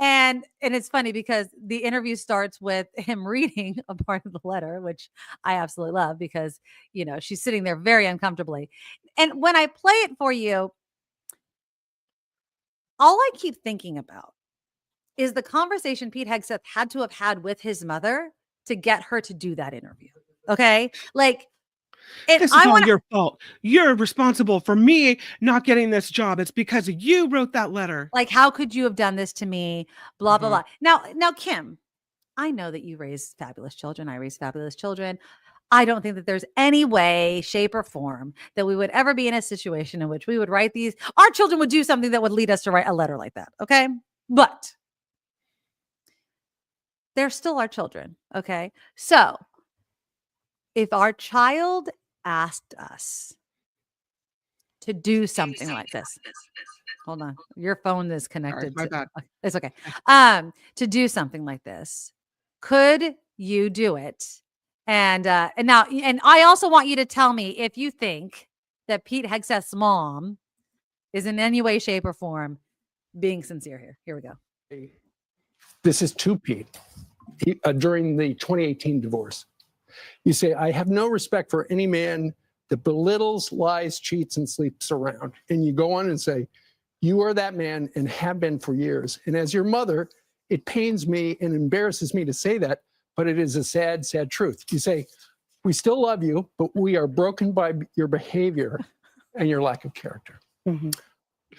And it's funny because the interview starts with him reading a part of the letter, which I absolutely love because, she's sitting there very uncomfortably. And when I play it for you, all I keep thinking about is the conversation Pete Hegseth had to have had with his mother to get her to do that interview. Okay? Like, this is all your fault. You're responsible for me not getting this job. It's because you wrote that letter. Like, how could you have done this to me? Blah, blah, blah. Now, Kim, I know that you raised fabulous children. I raised fabulous children. I don't think that there's any way, shape, or form that we would ever be in a situation in which we would write these. Our children would do something that would lead us to write a letter like that. Okay. But they're still our children. Okay. So if our child asked us to do something like this, hold on, your phone is connected. Sorry, my bad. It's okay. To do something like this, could you do it? And now, and I also want you to tell me if you think that Pete Hegseth's mom is in any way, shape, or form being sincere here. Here we go. This is to Pete during the 2018 divorce. You say, I have no respect for any man that belittles, lies, cheats, and sleeps around. And you go on and say, you are that man and have been for years. And as your mother, it pains me and embarrasses me to say that, but it is a sad, sad truth. You say, we still love you, but we are broken by your behavior and your lack of character. Mm-hmm.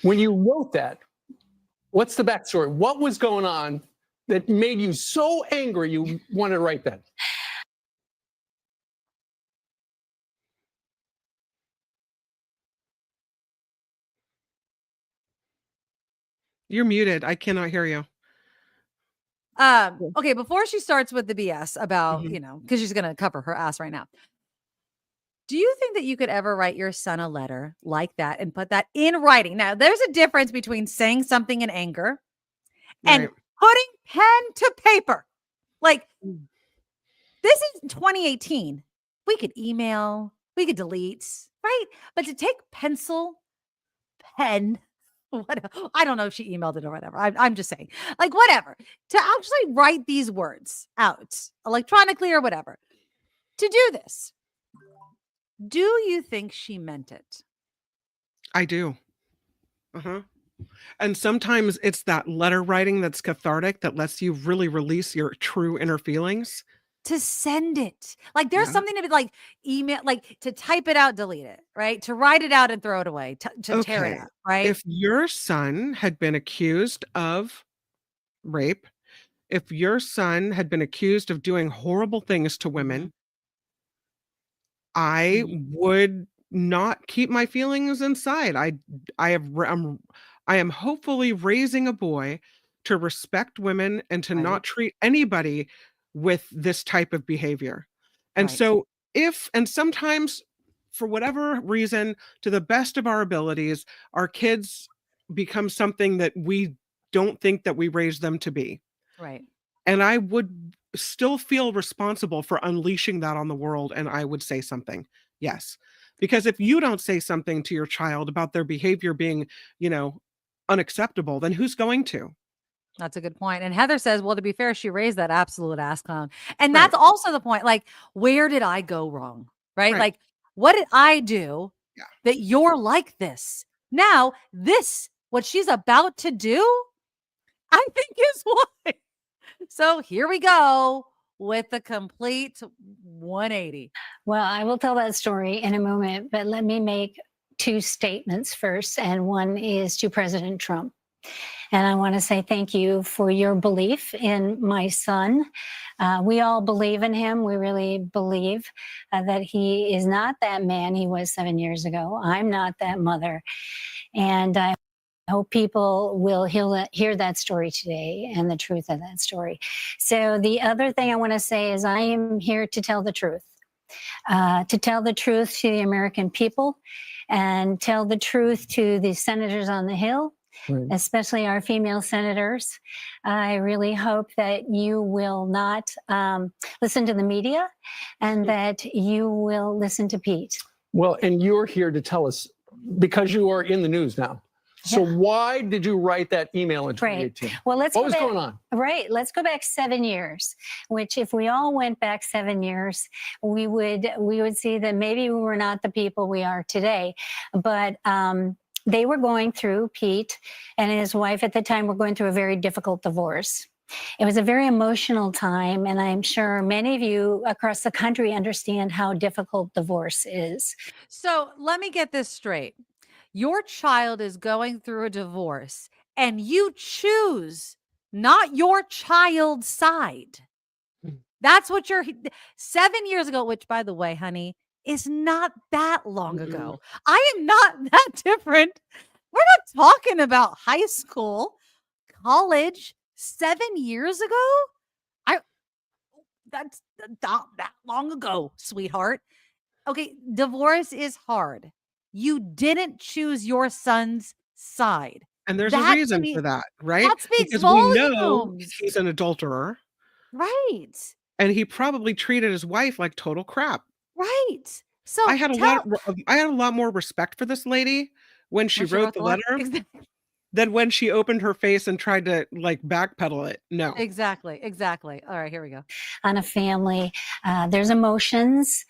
When you wrote that, what's the backstory? What was going on that made you so angry you want to write that? You're muted. I cannot hear you. Okay, before she starts with the BS about, because she's going to cover her ass right now. Do you think that you could ever write your son a letter like that and put that in writing? Now, there's a difference between saying something in anger and putting pen to paper. Like, this is 2018. We could email, we could delete, right? But to take pencil, pen, I don't know if she emailed it or whatever. I'm just saying, like, whatever, to actually write these words out electronically or whatever, to do this. Do you think she meant it? I do. And sometimes it's that letter writing that's cathartic that lets you really release your true inner feelings. To send it. Like, there's something to be like email, like to type it out, delete it, right? To write it out and throw it away, to tear it out, right? If your son had been accused of rape, if your son had been accused of doing horrible things to women, I would not keep my feelings inside. I am hopefully raising a boy to respect women and to not treat anybody with this type of behavior. And so and sometimes for whatever reason, to the best of our abilities, our kids become something that we don't think that we raised them to be. Right. And I would still feel responsible for unleashing that on the world. And I would say something. Yes. Because if you don't say something to your child about their behavior being, unacceptable, then who's going to? That's a good point. And Heather says, well, to be fair, she raised that absolute ass clown. And that's also the point. Like, where did I go wrong? Right? Like, what did I do that you're like this? Now, what she's about to do, I think is why. So here we go with the complete 180. Well, I will tell that story in a moment, but let me make two statements first. And one is to President Trump. And I want to say thank you for your belief in my son. We all believe in him. We really believe that he is not that man he was 7 years ago. I'm not that mother. And I hope people will hear that story today and the truth of that story. So the other thing I want to say is I am here to tell the truth to the American people and tell the truth to the senators on the Hill Right. especially our female senators. I really hope that you will not listen to the media and that you will listen to Pete. Well, and you're here to tell us, because you are in the news now. So why did you write that email in 2018? Well, what was going on? Right. Let's go back 7 years, which if we all went back 7 years, we would see that maybe we were not the people we are today. But they were going through, Pete and his wife at the time were going through a very difficult divorce. It was a very emotional time, and I'm sure many of you across the country understand how difficult divorce is. So let me get this straight. Your child is going through a divorce and you choose not your child's side. That's what 7 years ago, which by the way, honey, is not that long ago. I am not that different. We're not talking about high school, college, 7 years ago. That's not that long ago, sweetheart. Okay, divorce is hard. You didn't choose your son's side. And there's a reason for that, right? That speaks Because we know volumes. he's an adulterer. Right. And he probably treated his wife like total crap. Right. So I had a lot more respect for this lady when she wrote the letter than when she opened her face and tried to like backpedal it. No. Exactly. All right, here we go. On a family, there's emotions.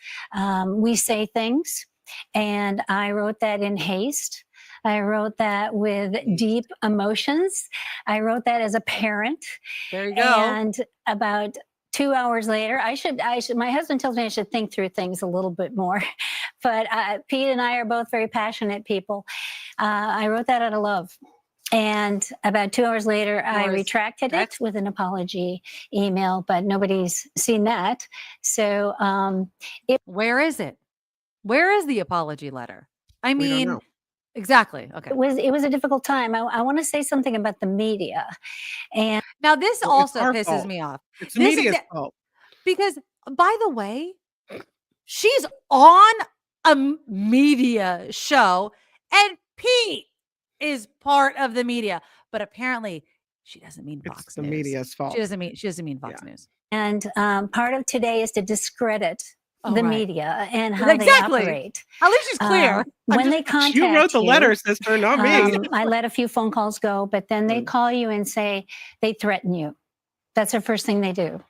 We say things, and I wrote that in haste. I wrote that with deep emotions. I wrote that as a parent. There you go. And about 2 hours later, I should, my husband tells me I should think through things a little bit more, but Pete and I are both very passionate people. I wrote that out of love. And about 2 hours later, I retracted it with an apology email, but nobody's seen that. So where is it? Where is the apology letter? I We don't mean, know. exactly. Okay. it was a difficult time. I want to say something about the media. And Now this Well, also our pisses fault. me off. It's the This is media's the- fault. Because, by the way, she's on a media show and Pete is part of the media, but apparently she doesn't mean Fox It's the News. media's fault. She doesn't mean Fox News. And part of today is to discredit Oh, the right. media and how Exactly. they operate. At least she's clear. When they contact You wrote the you, letter, sister, not me. I let a few phone calls go, but then they call you and say they threaten you. That's the first thing they do.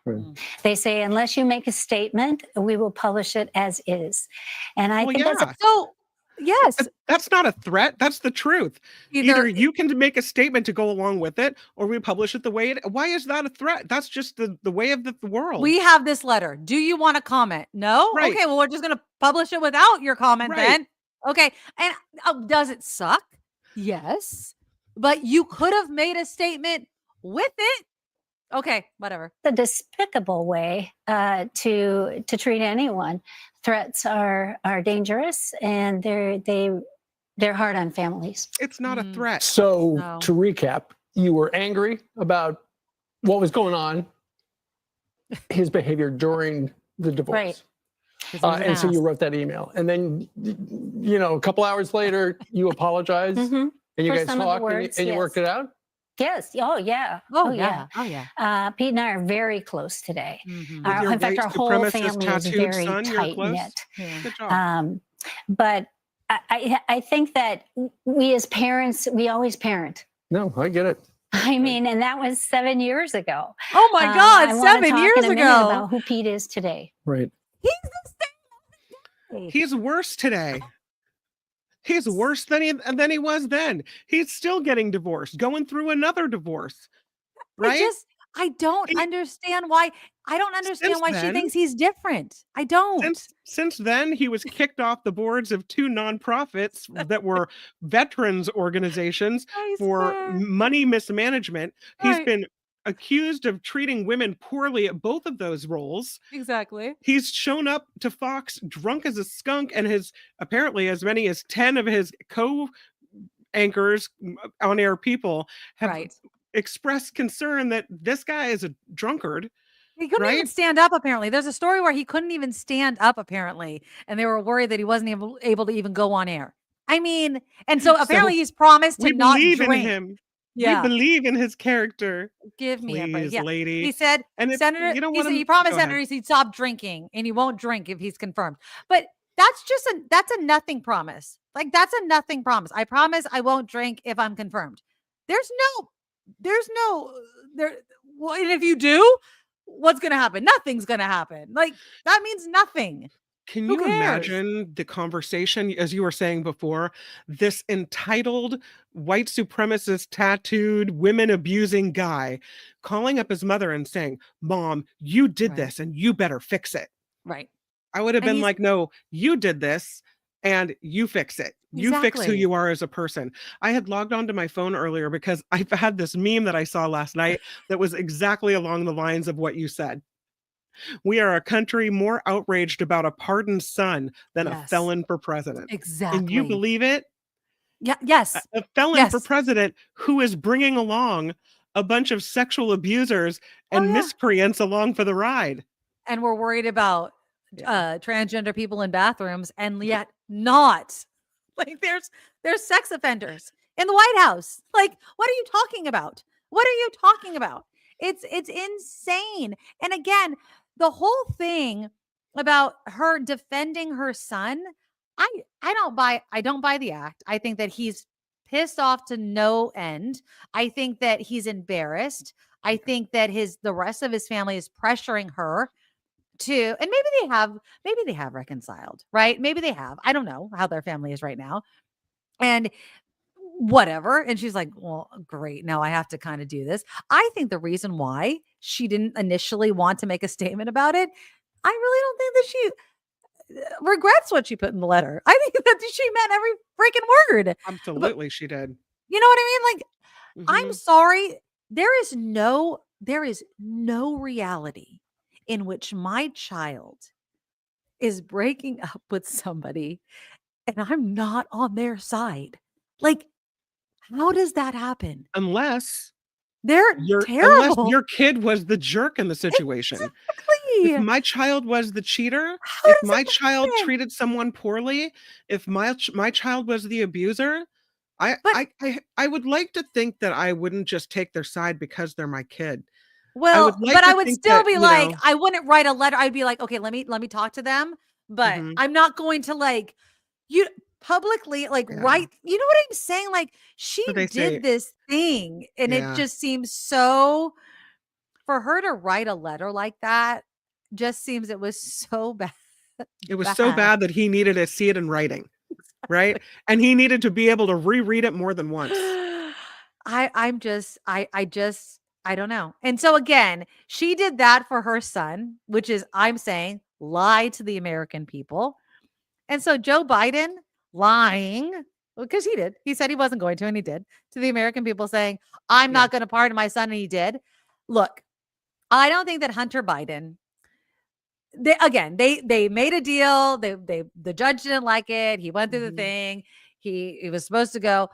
They say, unless you make a statement, we will publish it as is. And I think that's so. Yes, that's not a threat. That's the truth. Either you can make a statement to go along with it, or we publish it the way it. Why is that a threat? That's just the way of the world. We have this letter. Do you want to comment? No. Right. Okay. Well, we're just gonna publish it without your comment Right. then. Okay. And does it suck? Yes. But you could have made a statement with it. Okay. Whatever. the despicable way to treat anyone. Threats are dangerous, and they're hard on families. It's not a threat. So No. to recap, you were angry about what was going on, his behavior during the divorce. Right. And so you wrote that email. And then, a couple hours later, you apologized Mhm. and you For guys some of the talked words, and you yes. worked it out? Yes. Oh, yeah. Oh yeah. Pete and I are very close today. Mhm. With your In fact, white our whole supremacist family is tattooed very son, you're tight close? knit. Yeah. Good job. But I think that we as parents, we always parent. No, I get it. I mean, and that was 7 years ago. Oh my I God, wanna 7 talk years in a minute ago. about who Pete is today. Right. He's the same. He's worse today. He's worse than he was then. He's still getting divorced, going through another divorce. Right? I don't understand why. I don't understand Since why she then- thinks he's different. I don't. Since then, he was kicked off the boards of 2 nonprofits that were veterans organizations I for swear. money mismanagement. He's Right. been accused of treating women poorly at both of those roles. Exactly. He's shown up to Fox drunk as a skunk, and his apparently as many as 10 of his co-anchors, on-air people, have Right. expressed concern that this guy is a drunkard. He couldn't even Right? stand up, apparently. There's a story where he couldn't even stand up, apparently. And they were worried that he wasn't able to even go on air. I mean, and so So apparently he's promised to we not believe in drink. him. We Yeah. believe in his character. Give me a break. Please, Yeah. He lady. said, And if Senator, you don't he want said he him, promised go ahead. senators he'd stop drinking and he won't drink if he's confirmed. But that's a nothing promise. Like that's a nothing promise. I promise I won't drink if I'm confirmed. There's no there. Well, and if you do, what's gonna happen? Nothing's gonna happen. Like that means nothing. Can Who you cares? imagine the conversation, as you were saying before, this entitled white supremacist, tattooed, women abusing guy calling up his mother and saying, Mom, you did Right. this and you better fix it. Right. I would have And been he's like, no, you did this and you fix it. You fix who exactly. you are as a person. I had logged onto my phone earlier because I had this meme that I saw last night that was exactly along the lines of what you said. We are a country more outraged about a pardoned son than a Yes. felon for president. Can you Exactly. believe it? Yeah. Yes. A felon for Yes. president who is bringing along a bunch of sexual abusers Oh and yeah. miscreants along for the ride. And we're worried about Yeah. transgender people in bathrooms, and yet not. Like there's sex offenders in the White House. Like, what are you talking about? What are you talking about? It's insane. And again, the whole thing about her defending her son, I don't buy the act. I think that he's pissed off to no end. I think that he's embarrassed. I think that the rest of his family is pressuring her to, and maybe they have reconciled, right? Maybe they have. I don't know how their family is right now. And whatever. And she's like, well, great. Now I have to kind of do this. I think the reason why she didn't initially want to make a statement about it, I really don't think that she regrets what she put in the letter. I think that she meant every freaking word. But Absolutely, she did. you know what I mean? Like, I'm Mhm. sorry. There is no reality in which my child is breaking up with somebody and I'm not on their side. Like, how does that happen? Unless They're unless terrible. your kid was the jerk in the situation. If Exactly. my child was the cheater, How if does my that child happen? treated someone poorly, if my child was the abuser, I But I I I would like to think that I wouldn't just take their side because they're my kid. I would well, like but I to would think still that, be like, I wouldn't write a letter. I'd be like, okay, let me talk to them, but mhm, I'm not going to like you publicly like yeah. write. You know what I'm saying? Like she So they say, did this thing, and it yeah, just seems so for her to write a letter like that. Just seems it was so bad. it was so Bad. bad that he needed to see it in writing, right? And he needed to be able to reread it more than once. I'm just I don't know. And so again, she did that for her son, which is I'm saying lie to the American people. And so Joe Biden lying because he did. He said he wasn't going to and he did to the American people saying, "I'm Yeah. not going to pardon my son," and he did. Look, I don't think that Hunter Biden they made a deal. The judge didn't like it. He went through the Mhm. thing. He was supposed to go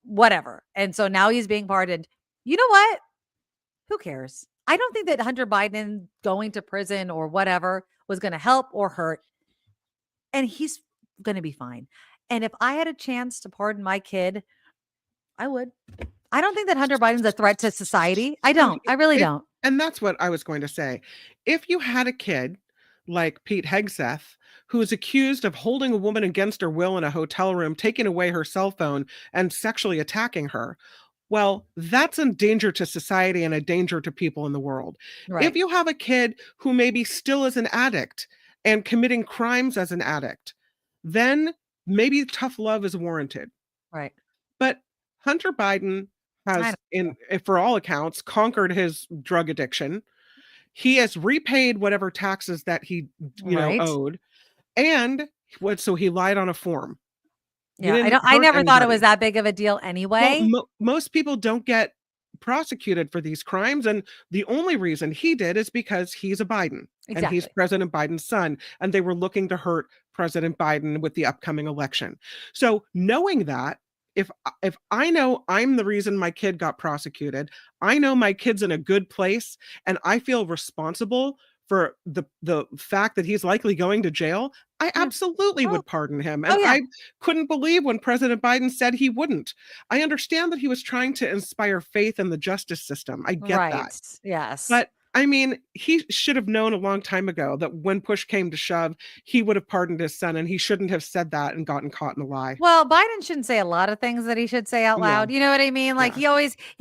whatever. And so now he's being pardoned. You know what? Who cares? I don't think that Hunter Biden going to prison or whatever was going to help or hurt. And he's going to be fine. And if I had a chance to pardon my kid, I would. I don't think that Hunter Biden's a threat to society. I So don't. I really it don't. and that's what I was going to say. If you had a kid like Pete Hegseth, who is accused of holding a woman against her will in a hotel room, taking away her cell phone, and sexually attacking her, well, that's a danger to society and a danger to people in the world. If Right. you have a kid who maybe still is an addict and committing crimes as an addict, then maybe tough love is warranted. Right. But Hunter Biden I has, don't for all accounts, conquered his drug addiction. He has repaid whatever taxes that he, right. owed, and so he lied on a form. He Yeah. didn't I hurt never thought it was anybody. that big of a deal Well, anyway. most people don't get prosecuted for these crimes, and the only reason he did is because he's a Biden, and he's Exactly. President Biden's son, and they were looking to hurt President Biden with the upcoming election. So knowing that, if I know I'm the reason my kid got prosecuted, I know my kid's in a good place, and I feel responsible for the fact that he's likely going to jail, I absolutely would pardon him. And I couldn't believe when President Biden said he wouldn't. I understand that he was trying to inspire faith in the justice system. I get that. Yes. But I mean, he should have known a long time ago that when push came to shove, he would have pardoned his son, and he shouldn't have said that and gotten caught in a lie. Well, Biden shouldn't say a lot of things that he should say out loud. You know what I mean? Like he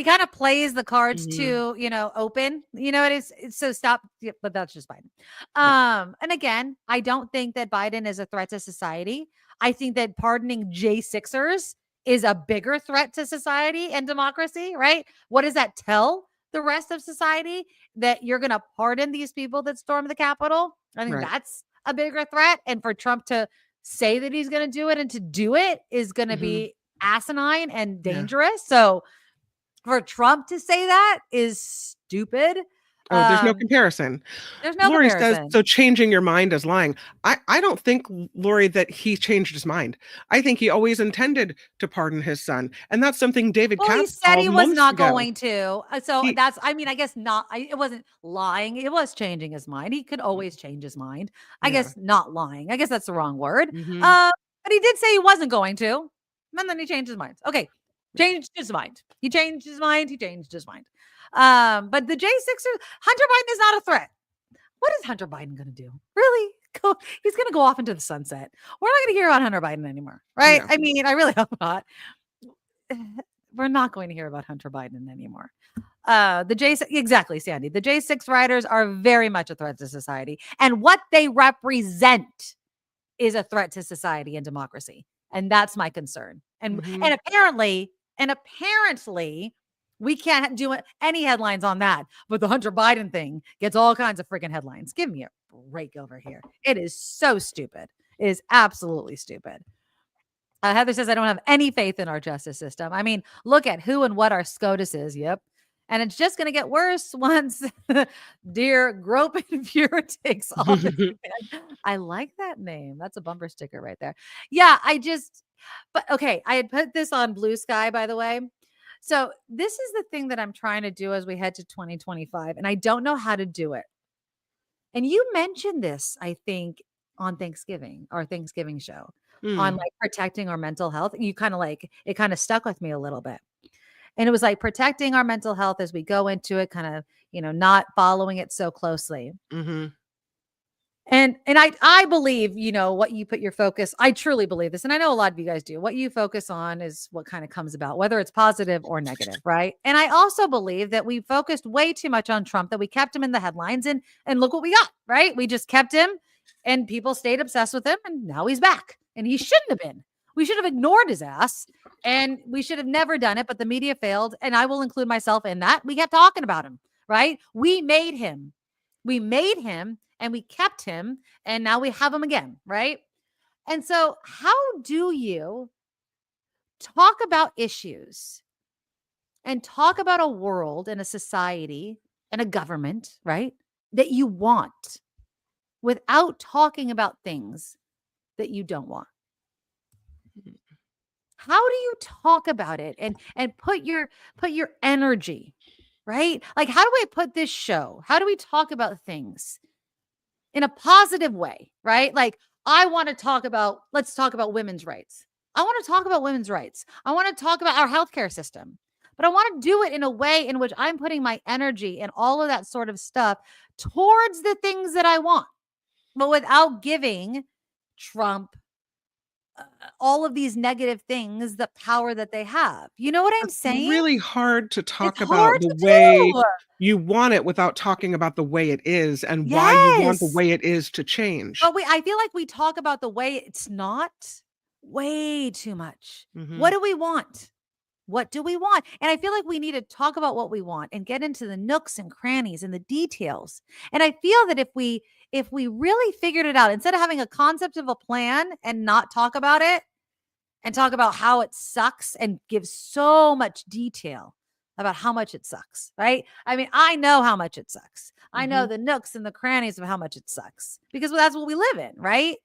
kind of plays the cards too, open. You know, it is. So stop. But that's just Biden. And again, I don't think that Biden is a threat to society. I think that pardoning J6ers is a bigger threat to society and democracy, right? What does that tell the rest of society? That you're going to pardon these people that stormed the Capitol? I think that's a bigger threat. And for Trump to say that he's going to do it and to do it is going to be asinine and dangerous. So for Trump to say that is stupid. Oh, there's no comparison. There's no Lori comparison. says, so changing your mind is lying. I don't think, Lori, that he changed his mind. I think he always intended to pardon his son. And that's something David Katz he said he was not ago. going to. So I guess not. It wasn't lying. It was changing his mind. He could always change his mind. I guess not lying. I guess that's the wrong word. But he did say he wasn't going to. And then he changed his mind. Okay. Changed his mind. He changed his mind. But the J6ers, Hunter Biden is not a threat. What is Hunter Biden going to do? Really? He's going to go off into the sunset. We're not going to hear about Hunter Biden anymore, right? No. I mean, I really hope not. We're not going to hear about Hunter Biden anymore. Exactly, Sandy. The J6 riders are very much a threat to society. And what they represent is a threat to society and democracy. And that's my concern. And apparently, we can't do any headlines on that. But the Hunter Biden thing gets all kinds of freaking headlines. Give me a break over here. It is so stupid. It is absolutely stupid. Heather says, I don't have any faith in our justice system. I mean, look at who and what our SCOTUS is. Yep. And it's just going to get worse once dear Grope and Fuhrer takes office. I like that name. That's a bumper sticker right there. Yeah, but okay. I had put this on Blue Sky, by the way. So this is the thing that I'm trying to do as we head to 2025, and I don't know how to do it. And you mentioned this, I think, on Thanksgiving, our Thanksgiving show on like protecting our mental health. You kind of stuck with me a little bit. And it was like protecting our mental health as we go into it, kind of, not following it so closely. And I believe, what you put your focus, I truly believe this. And I know a lot of you guys do. What you focus on is what kind of comes about, whether it's positive or negative, right? And I also believe that we focused way too much on Trump, that we kept him in the headlines and look what we got, right? We just kept him and people stayed obsessed with him and now he's back. And he shouldn't have been. We should have ignored his ass and we should have never done it, but the media failed. And I will include myself in that. We kept talking about him, right? We made him and we kept him and now we have him again, right? And so how do you talk about issues and talk about a world and a society and a government, right, that you want without talking about things that you don't want? How do you talk about it and put your energy, right? Like, how do I put this show? How do we talk about things in a positive way, right? Like, let's talk about women's rights. I want to talk about women's rights. I want to talk about our healthcare system, but I want to do it in a way in which I'm putting my energy and all of that sort of stuff towards the things that I want, but without giving Trump all of these negative things, the power that they have. You know what I'm saying? It's really hard to talk about the way you want it without talking about the way it is and why you want the way it is to change. But I feel like we talk about the way it's not way too much. What do we want? What do we want? And I feel like we need to talk about what we want and get into the nooks and crannies and the details. And I feel that if we really figured it out, instead of having a concept of a plan and not talk about it and talk about how it sucks and give so much detail about how much it sucks, right? I mean, I know how much it sucks. I know the nooks and the crannies of how much it sucks because that's what we live in, right?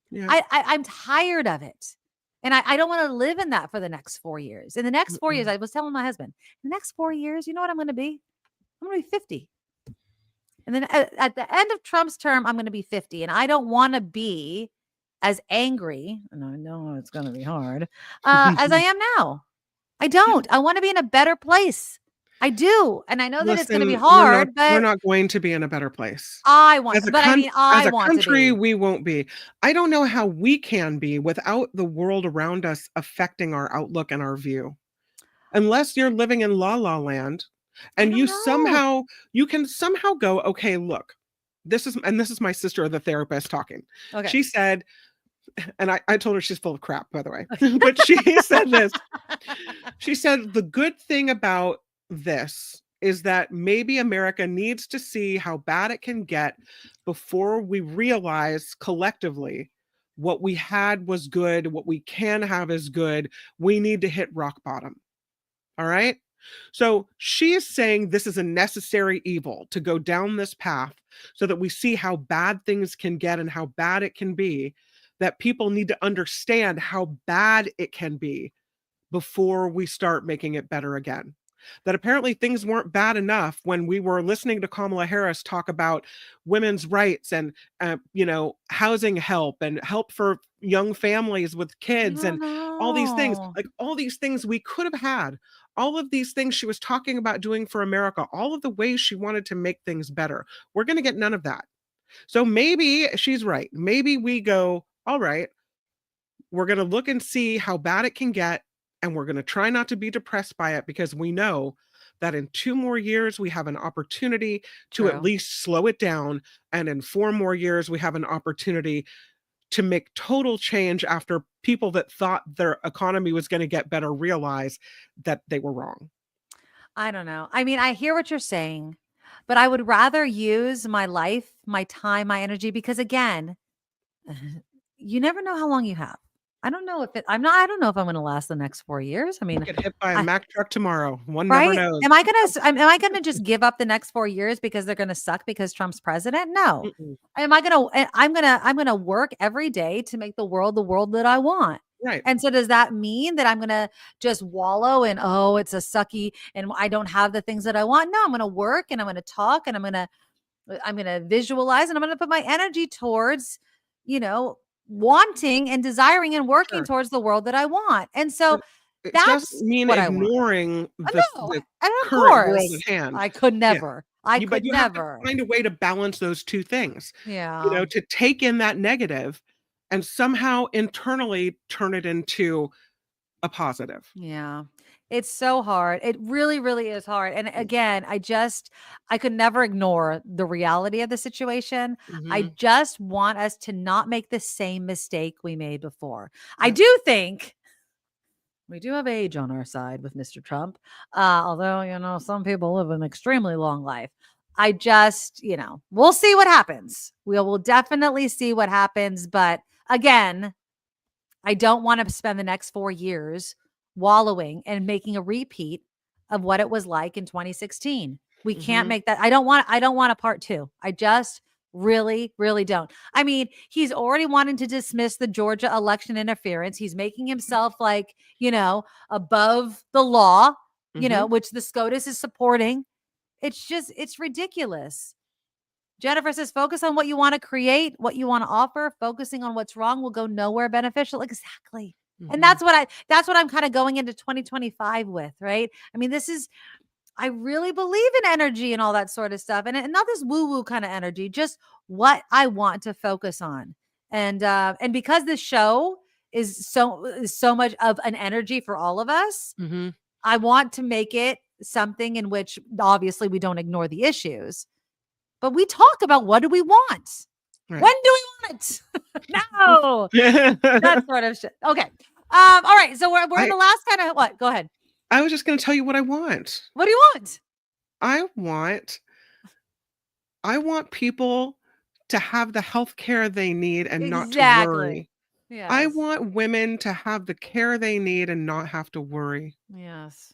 Yeah. I'm tired of it. And I don't want to live in that for the next 4 years. In the next 4 years, I was telling my husband, in the next 4 years, you know what I'm going to be? I'm going to be 50. And then at the end of Trump's term, I'm going to be 50. And I don't want to be as angry, and I know it's going to be hard, as I am now. I don't. I want to be in a better place. I do. And I know that it's going to be Listen, hard, we're but not going to be in a better place. I want, As a but I mean, as I a want to country, be. we won't be. I don't know how we can be without the world around us affecting our outlook and our view. Unless you're living in la la land I and don't know. you can somehow go, okay, look, this is my sister, the therapist, talking. Okay. She said, and I told her she's full of crap, by the way, but she said this. She said, the good thing about this is that maybe America needs to see how bad it can get before we realize collectively what we had was good, what we can have is good. We need to hit rock bottom. All right. So she is saying this is a necessary evil to go down this path so that we see how bad things can get and how bad it can be, that people need to understand how bad it can be before we start making it better again. That apparently things weren't bad enough when we were listening to Kamala Harris talk about women's rights and housing help and help for young families with kids and all these things. know. Like all these things we could have had, all of these things she was talking about doing for America, all of the ways she wanted to make things better. We're going to get none of that. So maybe she's right. Maybe we go, all right, we're going to look and see how bad it can get. And we're going to try not to be depressed by it because we know that in 2 more years, we have an opportunity to at True. least slow it down. And in 4 more years, we have an opportunity to make total change after people that thought their economy was going to get better realize that they were wrong. I don't know. I mean, I hear what you're saying, but I would rather use my life, my time, my energy, because again, you never know how long you have. I don't know I don't know if I'm going to last the next 4 years. I mean, Get hit by a I, Mack truck tomorrow. One never right? knows. Am I going to just give up the next 4 years because they're going to suck because Trump's president? No. Mm-mm. I'm going to work every day to make the world that I want. Right. And so does that mean that I'm going to just wallow in, oh, it's a sucky and I don't have the things that I want? No, I'm going to work and I'm going to talk and I'm going to visualize and I'm going to put my energy towards, wanting and desiring and working Sure. towards the world that I want. And so But it doesn't that's mean what I want. ignoring No, the and of current world course, at hand. I could Yeah. never. I But could you have to never. find a way to balance those 2 things, Yeah. to take in that negative and somehow internally turn it into a positive. Yeah. It's so hard. It really, really is hard. And again, I could never ignore the reality of the situation. I Mhm. just want us to not make the same mistake we made before. I Yep. do think we do have age on our side with Mr. Trump. Although, some people live an extremely long life. I just, we'll see what happens. We'll definitely see what happens. But again, I don't want to spend the next 4 years wallowing and making a repeat of what it was like in 2016. We can't Mhm. make that. I don't want a part 2. I just really, really don't. I mean, he's already wanting to dismiss the Georgia election interference. He's making himself like, above the law, Mhm. which the SCOTUS is supporting. It's ridiculous. Jennifer says, focus on what you want to create, what you want to offer. Focusing on what's wrong will go nowhere beneficial. Exactly. And Mhm. that's what I'm kind of going into 2025 with, right? I mean, I really believe in energy and all that sort of stuff. And not this woo-woo kind of energy, just what I want to focus on. And because this show is so much of an energy for all of us, Mhm. I want to make it something in which obviously we don't ignore the issues. But we talk about what do we want? Right. When do we want it? No, that sort of shit. Okay. All right. So we're in the last kind of what? Go ahead. I was just going to tell you what I want. What do you want? I want people to have the health care they need and not to worry. Yes. I want women to have the care they need and not have to worry. Yes.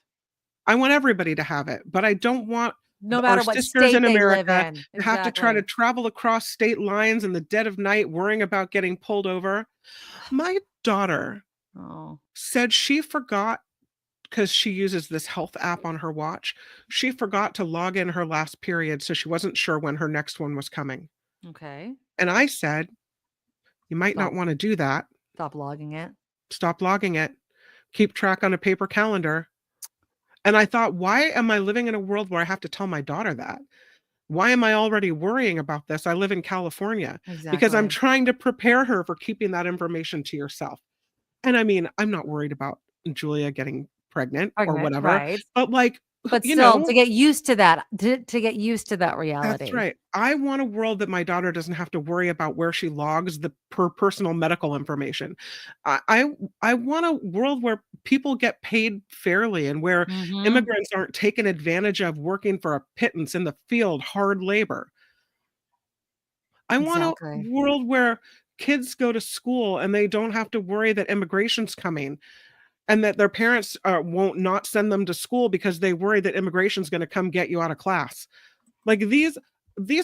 I want everybody to have it, but I don't want No our matter what sisters state in they live America in. to have to try to Exactly. travel across state lines in the dead of night worrying about getting pulled over. My daughter Oh. said she forgot because she uses this health app on her watch, she forgot to log in her last period, so she wasn't sure when her next one was coming. Okay. And I said, you might not Stop. want to do that. Stop logging it. Stop logging it. Keep track on a paper calendar. And I thought, why am I living in a world where I have to tell my daughter that? Why am I already worrying about this? I live in California because I'm Exactly. trying to prepare her for keeping that information to yourself. And I mean, I'm not worried about Julia getting pregnant or whatever, Right. but like, But you still, know, to get used to that, to get used to that that's reality. right. I want a world that my daughter doesn't have to worry about where she logs the personal medical information. I want a world where people get paid fairly and where Mhm. immigrants aren't taken advantage of working for a pittance in the field, hard labor. I want a Exactly. world where kids go to school and they don't have to worry that immigration's coming and that their parents won't not send them to school because they worry that immigration's going to come get you out of class. Like these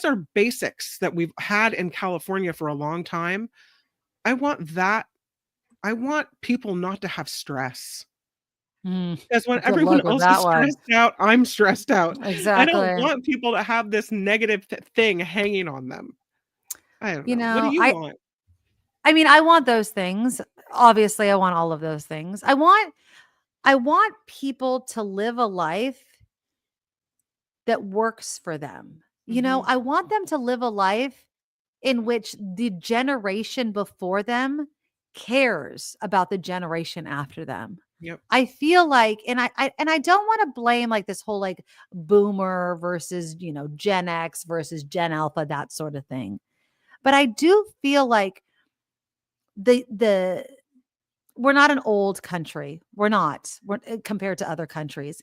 are basics that we've had in California for a long time. I want that. I want people not to have stress. Because when Good everyone luck with else is that one. stressed out, I'm stressed out. I don't Exactly. want people to have this negative thing hanging on them. I don't You know. What do know, you want? I mean, I want those things. Obviously, I want all of those things. I want people to live a life that works for them. You know, Mhm. I want them to live a life in which the generation before them cares about the generation after them. Yep. I feel like, and I don't want to blame like this whole like boomer versus, Gen X versus Gen Alpha, that sort of thing. But I do feel like the we're not an old country. We're not. We're compared to other countries.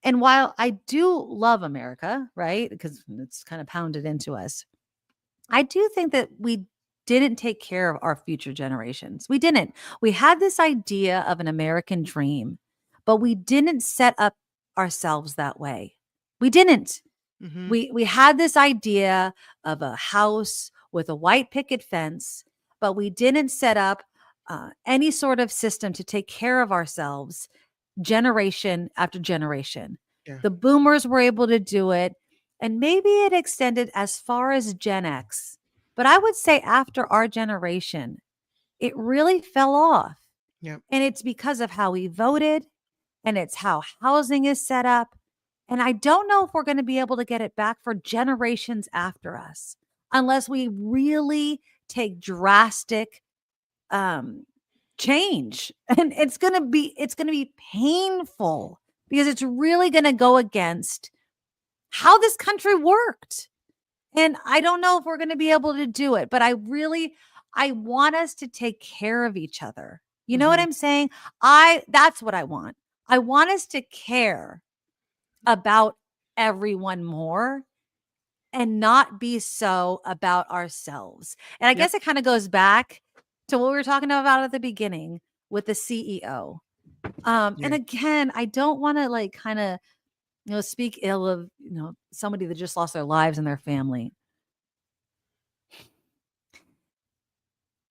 And while I do love America, right? Because it's kind of pounded into us. I do think that we didn't take care of our future generations. We didn't. We had this idea of an American dream, but we didn't set up ourselves that way. We didn't. Mhm. We had this idea of a house with a white picket fence, but we didn't set up any sort of system to take care of ourselves generation after generation. Yeah. The boomers were able to do it, and maybe it extended as far as Gen X. But I would say after our generation, it really fell off. Yep. And it's because of how we voted, and it's how housing is set up. And I don't know if we're going to be able to get it back for generations after us unless we really take drastic change. And it's going to be painful because it's really going to go against how this country worked. And I don't know if we're going to be able to do it, but I want us to take care of each other. You know what Mhm. I'm saying? That's what I want. I want us to care about everyone more and not be so about ourselves. And I Yep. guess it kind of goes back to what we were talking about at the beginning with the CEO. And Yeah. again, I don't want to like kind of, speak ill of, somebody that just lost their lives and their family.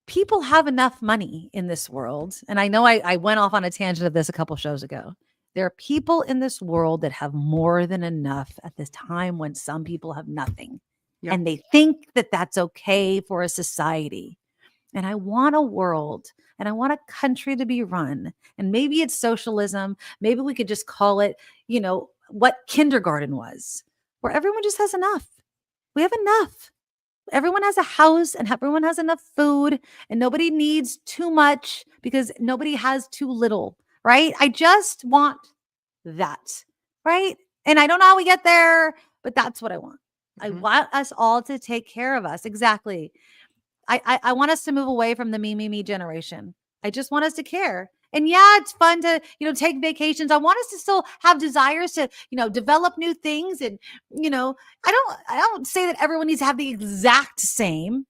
People have enough money in this world. And I know I went off on a tangent of this a couple shows ago. There are people in this world that have more than enough at this time when some people have nothing. Yep. And they think that that's okay for a society. And I want a world and I want a country to be run. And maybe it's socialism. Maybe we could just call it, what kindergarten was, where everyone just has enough. We have enough. Everyone has a house and everyone has enough food and nobody needs too much because nobody has too little, right? I just want that, right? And I don't know how we get there, but that's what I want. I Mhm. want us all to take care of us. Exactly. I want us to move away from the me generation. I just want us to care. And yeah, it's fun to, take vacations. I want us to still have desires to, develop new things. And, I don't say that everyone needs to have the exact same,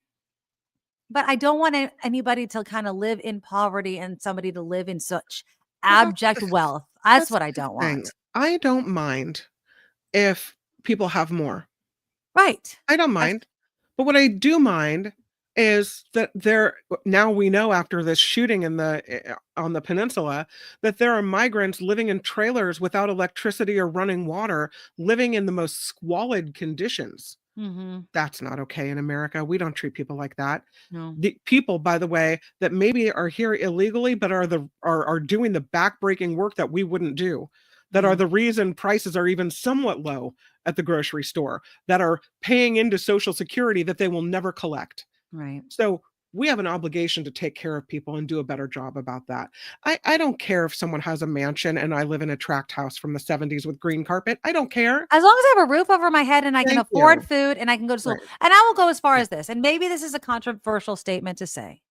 but I don't want anybody to kind of live in poverty and somebody to live in such Well, abject wealth. That's that's what I the don't thing. want. I don't mind if people have more. Right. I don't I mind. But what I do mind is that now we know after this shooting on the peninsula that there are migrants living in trailers without electricity or running water, living in the most squalid conditions. That's not okay in America. We don't treat people like that. No. The people, by the way, that maybe are here illegally, but are doing the backbreaking work that we wouldn't do, that are the reason prices are even somewhat low at the grocery store, that are paying into Social Security that they will never collect. Right. So we have an obligation to take care of people and do a better job about that. I don't care if someone has a mansion and I live in a tract house from the 70s with green carpet. I don't care. As long as I have a roof over my head and I can Thank afford you. food and I can go to school. Right. And I will go as far as this, and maybe this is a controversial statement to say,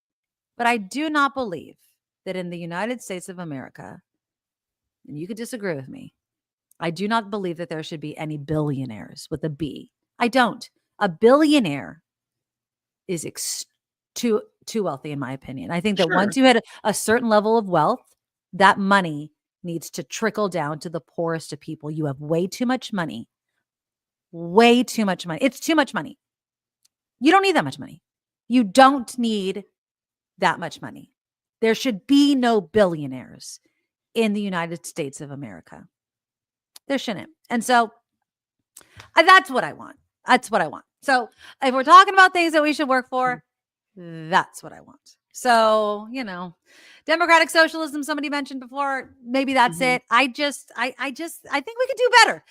but I do not believe that in the United States of America, and you could disagree with me, I do not believe that there should be any billionaires with a B. I don't. A billionaire is too wealthy, in my opinion. I think that Sure. once you hit a certain level of wealth, that money needs to trickle down to the poorest of people. You have way too much money. Way too much money. It's too much money. You don't need that much money. You don't need that much money. There should be no billionaires in the United States of America. There shouldn't. And so that's what I want. That's what I want. So if we're talking about things that we should work for, that's what I want. So, democratic socialism, somebody mentioned before, maybe that's it. I think we could do better.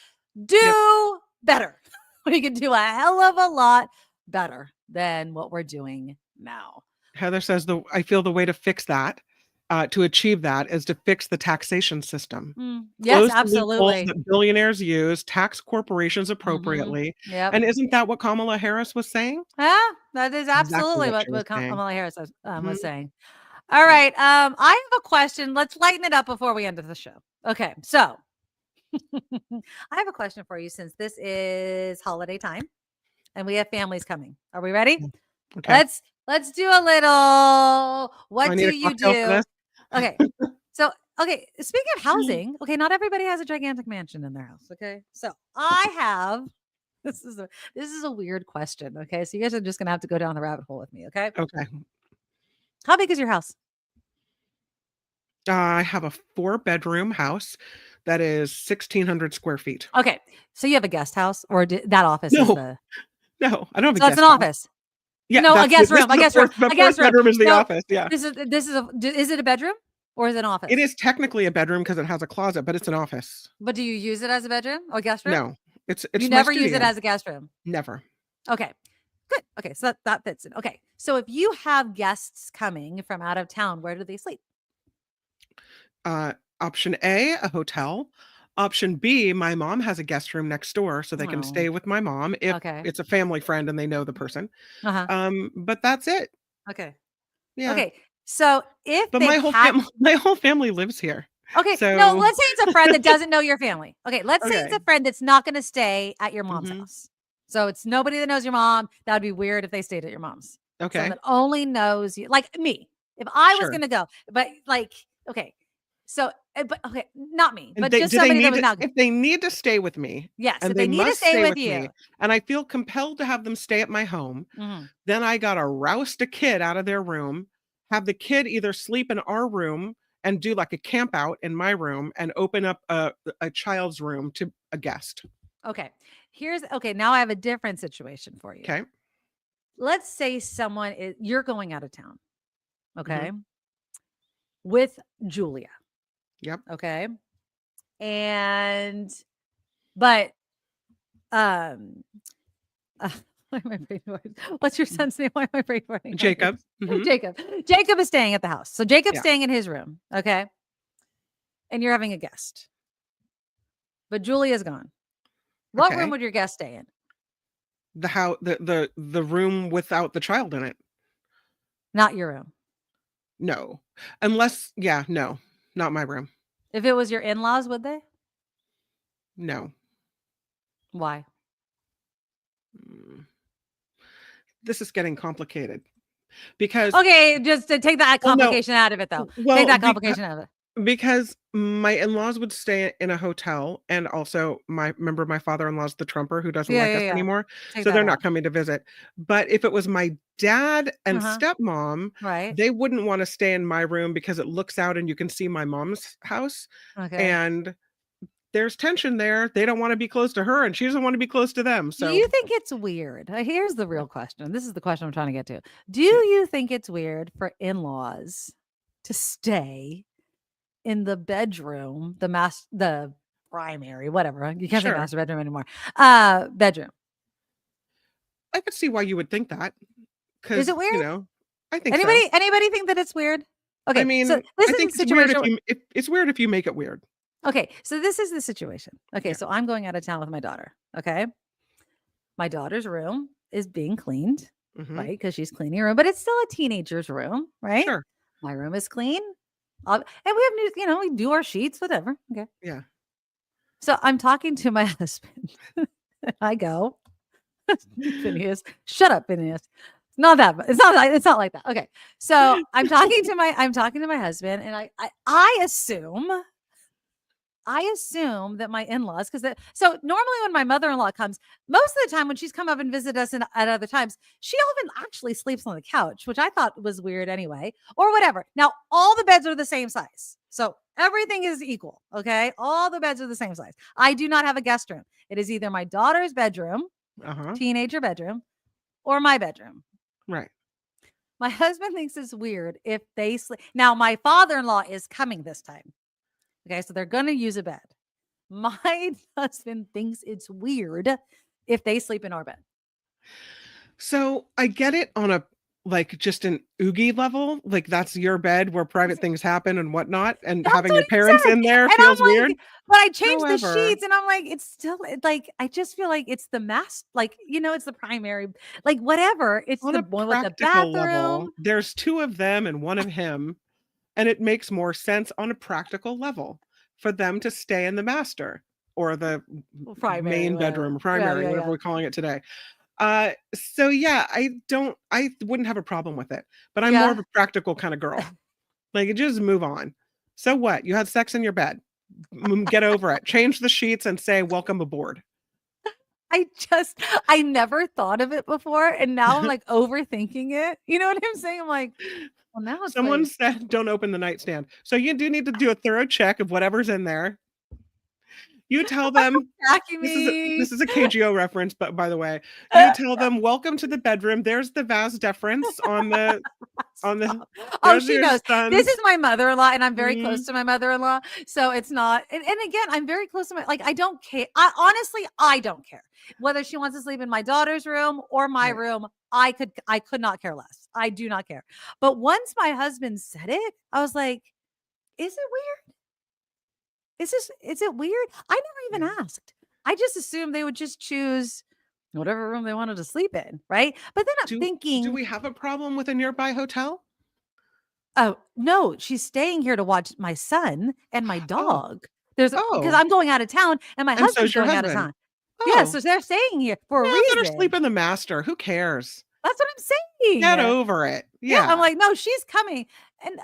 Better. We could do a hell of a lot better than what we're doing now. Heather says I feel the way to fix that, to achieve that, is to fix the taxation system. Yes, Close the absolutely. loopholes that billionaires use, tax corporations appropriately. Yep. And isn't that what Kamala Harris was saying? Yeah, that is absolutely Exactly what saying. Kamala Harris was saying. All right. I have a question. Let's lighten it up before we end the show. Okay. So I have a question for you, since this is holiday time and we have families coming. Are we ready? Okay. Let's do a little, what do you do? Okay. So, speaking of housing, not everybody has a gigantic mansion in their house. Okay. So I have, this is a weird question. Okay. So you guys are just going to have to go down the rabbit hole with me. Okay. Okay. How big is your house? I have a 4-bedroom house that is 1,600 square feet. Okay. So you have a guest house, or that office is the... No, I don't have a So guest it's an house. office. Yeah, No, a guest room. A guest room. The fourth bedroom is the office. Yeah. Is it a bedroom or is it an office? It is technically a bedroom because it has a closet, but it's an office. But do you use it as a bedroom or guest room? No, it's you my never use it studio. as a guest room. Never. Okay, good. Okay, so that fits in. Okay, so if you have guests coming from out of town, where do they sleep? Option A, a hotel. Option B, my mom has a guest room next door, so they can stay with my mom if it's a family friend and they know the person. But that's it. Okay. Yeah. Okay. So my whole family lives here. Okay. So... No, let's say it's a friend that doesn't know your family. Okay. Let's say it's a friend that's not going to stay at your mom's house. So it's nobody that knows your mom. That would be weird if they stayed at your mom's. Okay. Someone that only knows you, like me. If I was going to go, but okay. So, but okay, not me, but just somebody that was not. If they need to stay with me, yes, and if they need to stay with you, me, and I feel compelled to have them stay at my home, then I gotta roust a kid out of their room, have the kid either sleep in our room and do like a camp out in my room, and open up a child's room to a guest. Okay, now I have a different situation for you. Okay, let's say you're going out of town, okay, with Julia. Yep. Okay. But what's your son's name? Why am I brainwashing? Jacob. Jacob is staying at the house. So Jacob's staying in his room. Okay. And you're having a guest. But Julia's gone. What room would your guest stay in? The house, the room without the child in it. Not your room. No. Unless, no. Not my room. If it was your in-laws, would they? No. Why? This is getting complicated. Because just to take that complication out of it, though. Take that complication out of it. Because my in-laws would stay in a hotel, and also remember my father-in-law's the Trumper who doesn't like us Yeah. anymore, Take so that they're out. not coming to visit. But if it was my dad and stepmom, Right. they wouldn't wanna stay in my room because it looks out and you can see my mom's house, Okay. and there's tension there. They don't wanna be close to her, and she doesn't wanna be close to them, Do so you think it's weird? Here's the real question. This is the question I'm trying to get to. Do yeah. you think it's weird for in-laws to stay in the bedroom, the primary, whatever. You can't say Sure. master bedroom anymore. Bedroom. I could see why you would think that, Is it because weird? I think so. Anybody think that it's weird? I Okay, so mean, this I is think the it's weird situation. if it's weird if you make it weird. Okay, so this is the situation. Okay, Yeah. so I'm going out of town with my daughter. Okay. My daughter's room is being cleaned, Mhm. right? Because she's cleaning her room, but it's still a teenager's room, right? Sure. My room is clean. And we have new, we do our sheets, whatever. Okay. Yeah. So I'm talking to my husband. I go, Phineas, shut up, Phineas. It's not that, it's not like that. Okay. So I'm talking to my husband, and I assume that my in-laws, so normally when my mother-in-law comes, most of the time when she's come up and visit us at other times, she often actually sleeps on the couch, which I thought was weird anyway, or whatever. Now, all the beds are the same size. So everything is equal. Okay. All the beds are the same size. I do not have a guest room. It is either my daughter's bedroom, Uh-huh. teenager bedroom, or my bedroom. Right. My husband thinks it's weird if they sleep. Now, my father-in-law is coming this time. Okay, so they're going to use a bed. My husband thinks it's weird if they sleep in our bed. So I get it on a just an oogie level, like that's your bed where private things happen and whatnot, and That's having what your he parents said. in there And feels I'm weird. like, but I changed the However, sheets, and I'm like, it's still like, I just feel like it's the it's the primary, like whatever. It's on the a one with the practical bathroom. level, there's two of them and one of him, and it makes more sense on a practical level for them to stay in the master or the Primary, main whatever. bedroom, Yeah, primary, yeah, whatever yeah. we're calling it today. So yeah, I wouldn't have a problem with it, but I'm more of Yeah. a practical kind of girl. Like, just move on. So what? You had sex in your bed. Get over it. Change the sheets and say, welcome aboard. I never thought of it before. And now I'm like overthinking it. You know what I'm saying? I'm like, well, now it's Someone like, said, don't open the nightstand. So you do need to do a thorough check of whatever's in there. You tell them, attacking this is a, me. this is a KGO reference, but by the way, you tell them, welcome to the bedroom. There's the vas deferens on the Oh, there's she your knows. This is sons. my mother-in-law, and I'm very close Mhm. to my mother-in-law. So it's not, and again, I'm very close to I don't care. I don't care whether she wants to sleep in my daughter's room or my Right. room. I could not care less. I do not care. But once my husband said it, I was like, is it weird? Is it weird? I never Yeah. even asked. I just assumed they would just choose whatever room they wanted to sleep in, right? But then I'm Do thinking, we have a problem with a nearby hotel? oh, no, she's staying here to watch my son and my Oh, dog. Because oh, I'm going out of town and my and so's husband's your going out of husband. town. Yeah, Oh, so they're staying here for a yeah, let her sleep reason. in the master. Who cares? That's what I'm saying. Get over it. Yeah, I'm Yeah. like, no, she's coming. But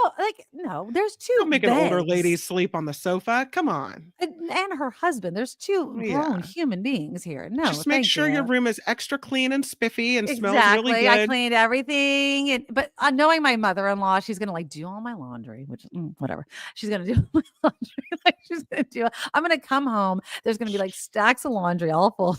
no, no, there's two Don't make an older lady beds. sleep on the sofa. Come on. And her husband. There's two grown Yeah. human beings here. No, Just make thank sure your you. room is extra clean and spiffy and smells really Exactly. I good. cleaned everything. But knowing my mother-in-law, she's gonna do all my laundry, which whatever. She's gonna do my laundry. She's gonna do. I'm gonna come home. There's gonna be stacks of laundry all full.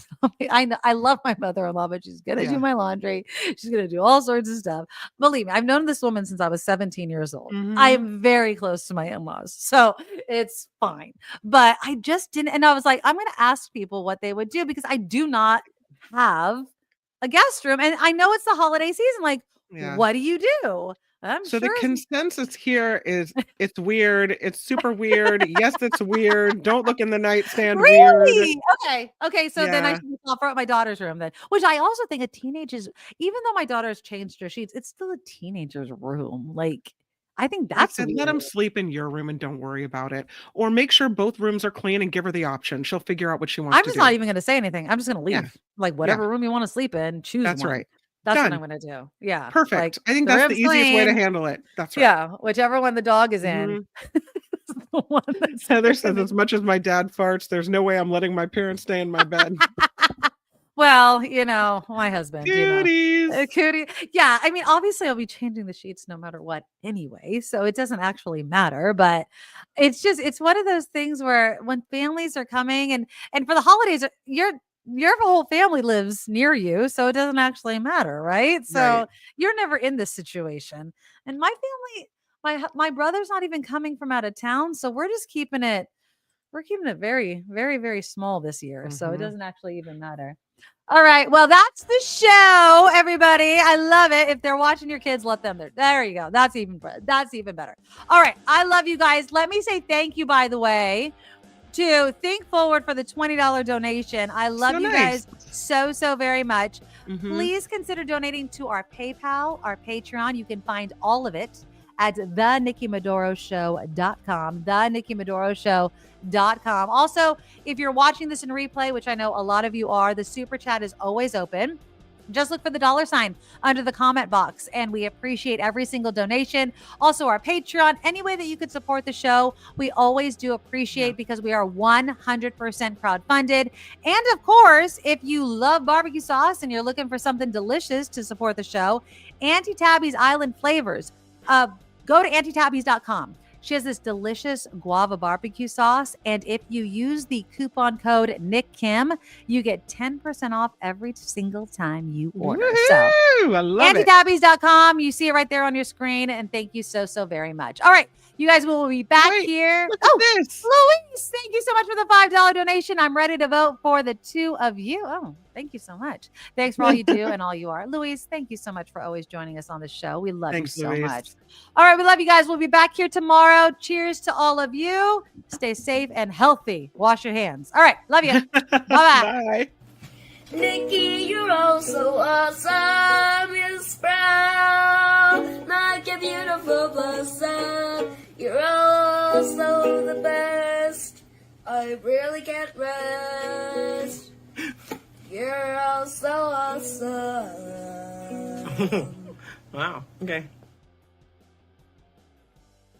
I know I love my mother-in-law, but she's gonna do Yeah. my laundry. She's gonna do all sorts of stuff. Believe me, I've known this woman since I was 17 years old. I Mhm. am very close to my in-laws, so it's fine. But I just didn't, and I was like, I'm gonna ask people what they would do because I do not have a guest room. And I know it's the holiday season. Like, Yeah. what do you do? I'm So the sure. consensus here is it's weird. It's super weird. Yes, it's weird. Don't look in the nightstand weird. Really? Okay. Okay. So then I Yeah. should offer up my daughter's room then, which I also think a teenager's, even though my daughter's changed her sheets, it's still a teenager's room. Like, I think I that's said, let weird. him sleep in your room and don't worry about it. Or make sure both rooms are clean and give her the option. She'll figure out what she wants I'm to just do. not even going to say anything. I'm just going to Yeah. leave. Like, Yeah. whatever room you want to sleep in, choose That's one. right. That's what I'm Done. going to do. Yeah. Like, Perfect. I think the that's the room's easiest way to clean. handle it. That's right. Yeah. Whichever one the dog is in. Mhm. the one that's Heather says, as much as my dad farts, there's no way I'm letting my parents stay in my bed. Well, my husband, Cuties. cootie. Yeah. I mean, obviously I'll be changing the sheets no matter what anyway. So it doesn't actually matter, but it's one of those things where when families are coming and for the holidays, your whole family lives near you. So it doesn't actually matter. Right. So Right. you're never in this situation. And my family, my brother's not even coming from out of town. So we're keeping it very, very, very small this year. So it doesn't actually even matter. All right. Well, that's the show, everybody. I love it. If they're watching your kids, let them there. There you go. That's even better. All right. I love you guys. Let me say thank you, by the way, to Think Forward for the $20 donation. I love you guys so very much. Please consider donating to our PayPal, our Patreon. You can find all of it at thenikkimadoroshow.com, thenikkimadoroshow.com. Also, if you're watching this in replay, which I know a lot of you are, the super chat is always open. Just look for the $ under the comment box, and we appreciate every single donation. Also, our Patreon, any way that you could support the show, we always do appreciate because we are 100% crowdfunded. And of course, if you love barbecue sauce and you're looking for something delicious to support the show, Auntie Tabby's Island Flavors. Go to AuntieTabby's.com. She has this delicious guava barbecue sauce. And if you use the coupon code NickKim, you get 10% off every single time you order. Woo-hoo! So I love it. AuntieTabby's.com. You see it right there on your screen. And thank you so very much. All right. You guys will be back here. Look at this. Louise, thank you so much for the $5 donation. I'm ready to vote for the two of you. Oh, thank you so much. Thanks for all you do and all you are. Louise, thank you so much for always joining us on the show. We love you so much. All right, we love you guys. We'll be back here tomorrow. Cheers to all of you. Stay safe and healthy. Wash your hands. All right, love you. Bye-bye. Bye. Nikki, you're all so awesome. You're proud, like a beautiful blossom. You're also the best. I really can't rest. You're all so awesome. Wow. Okay.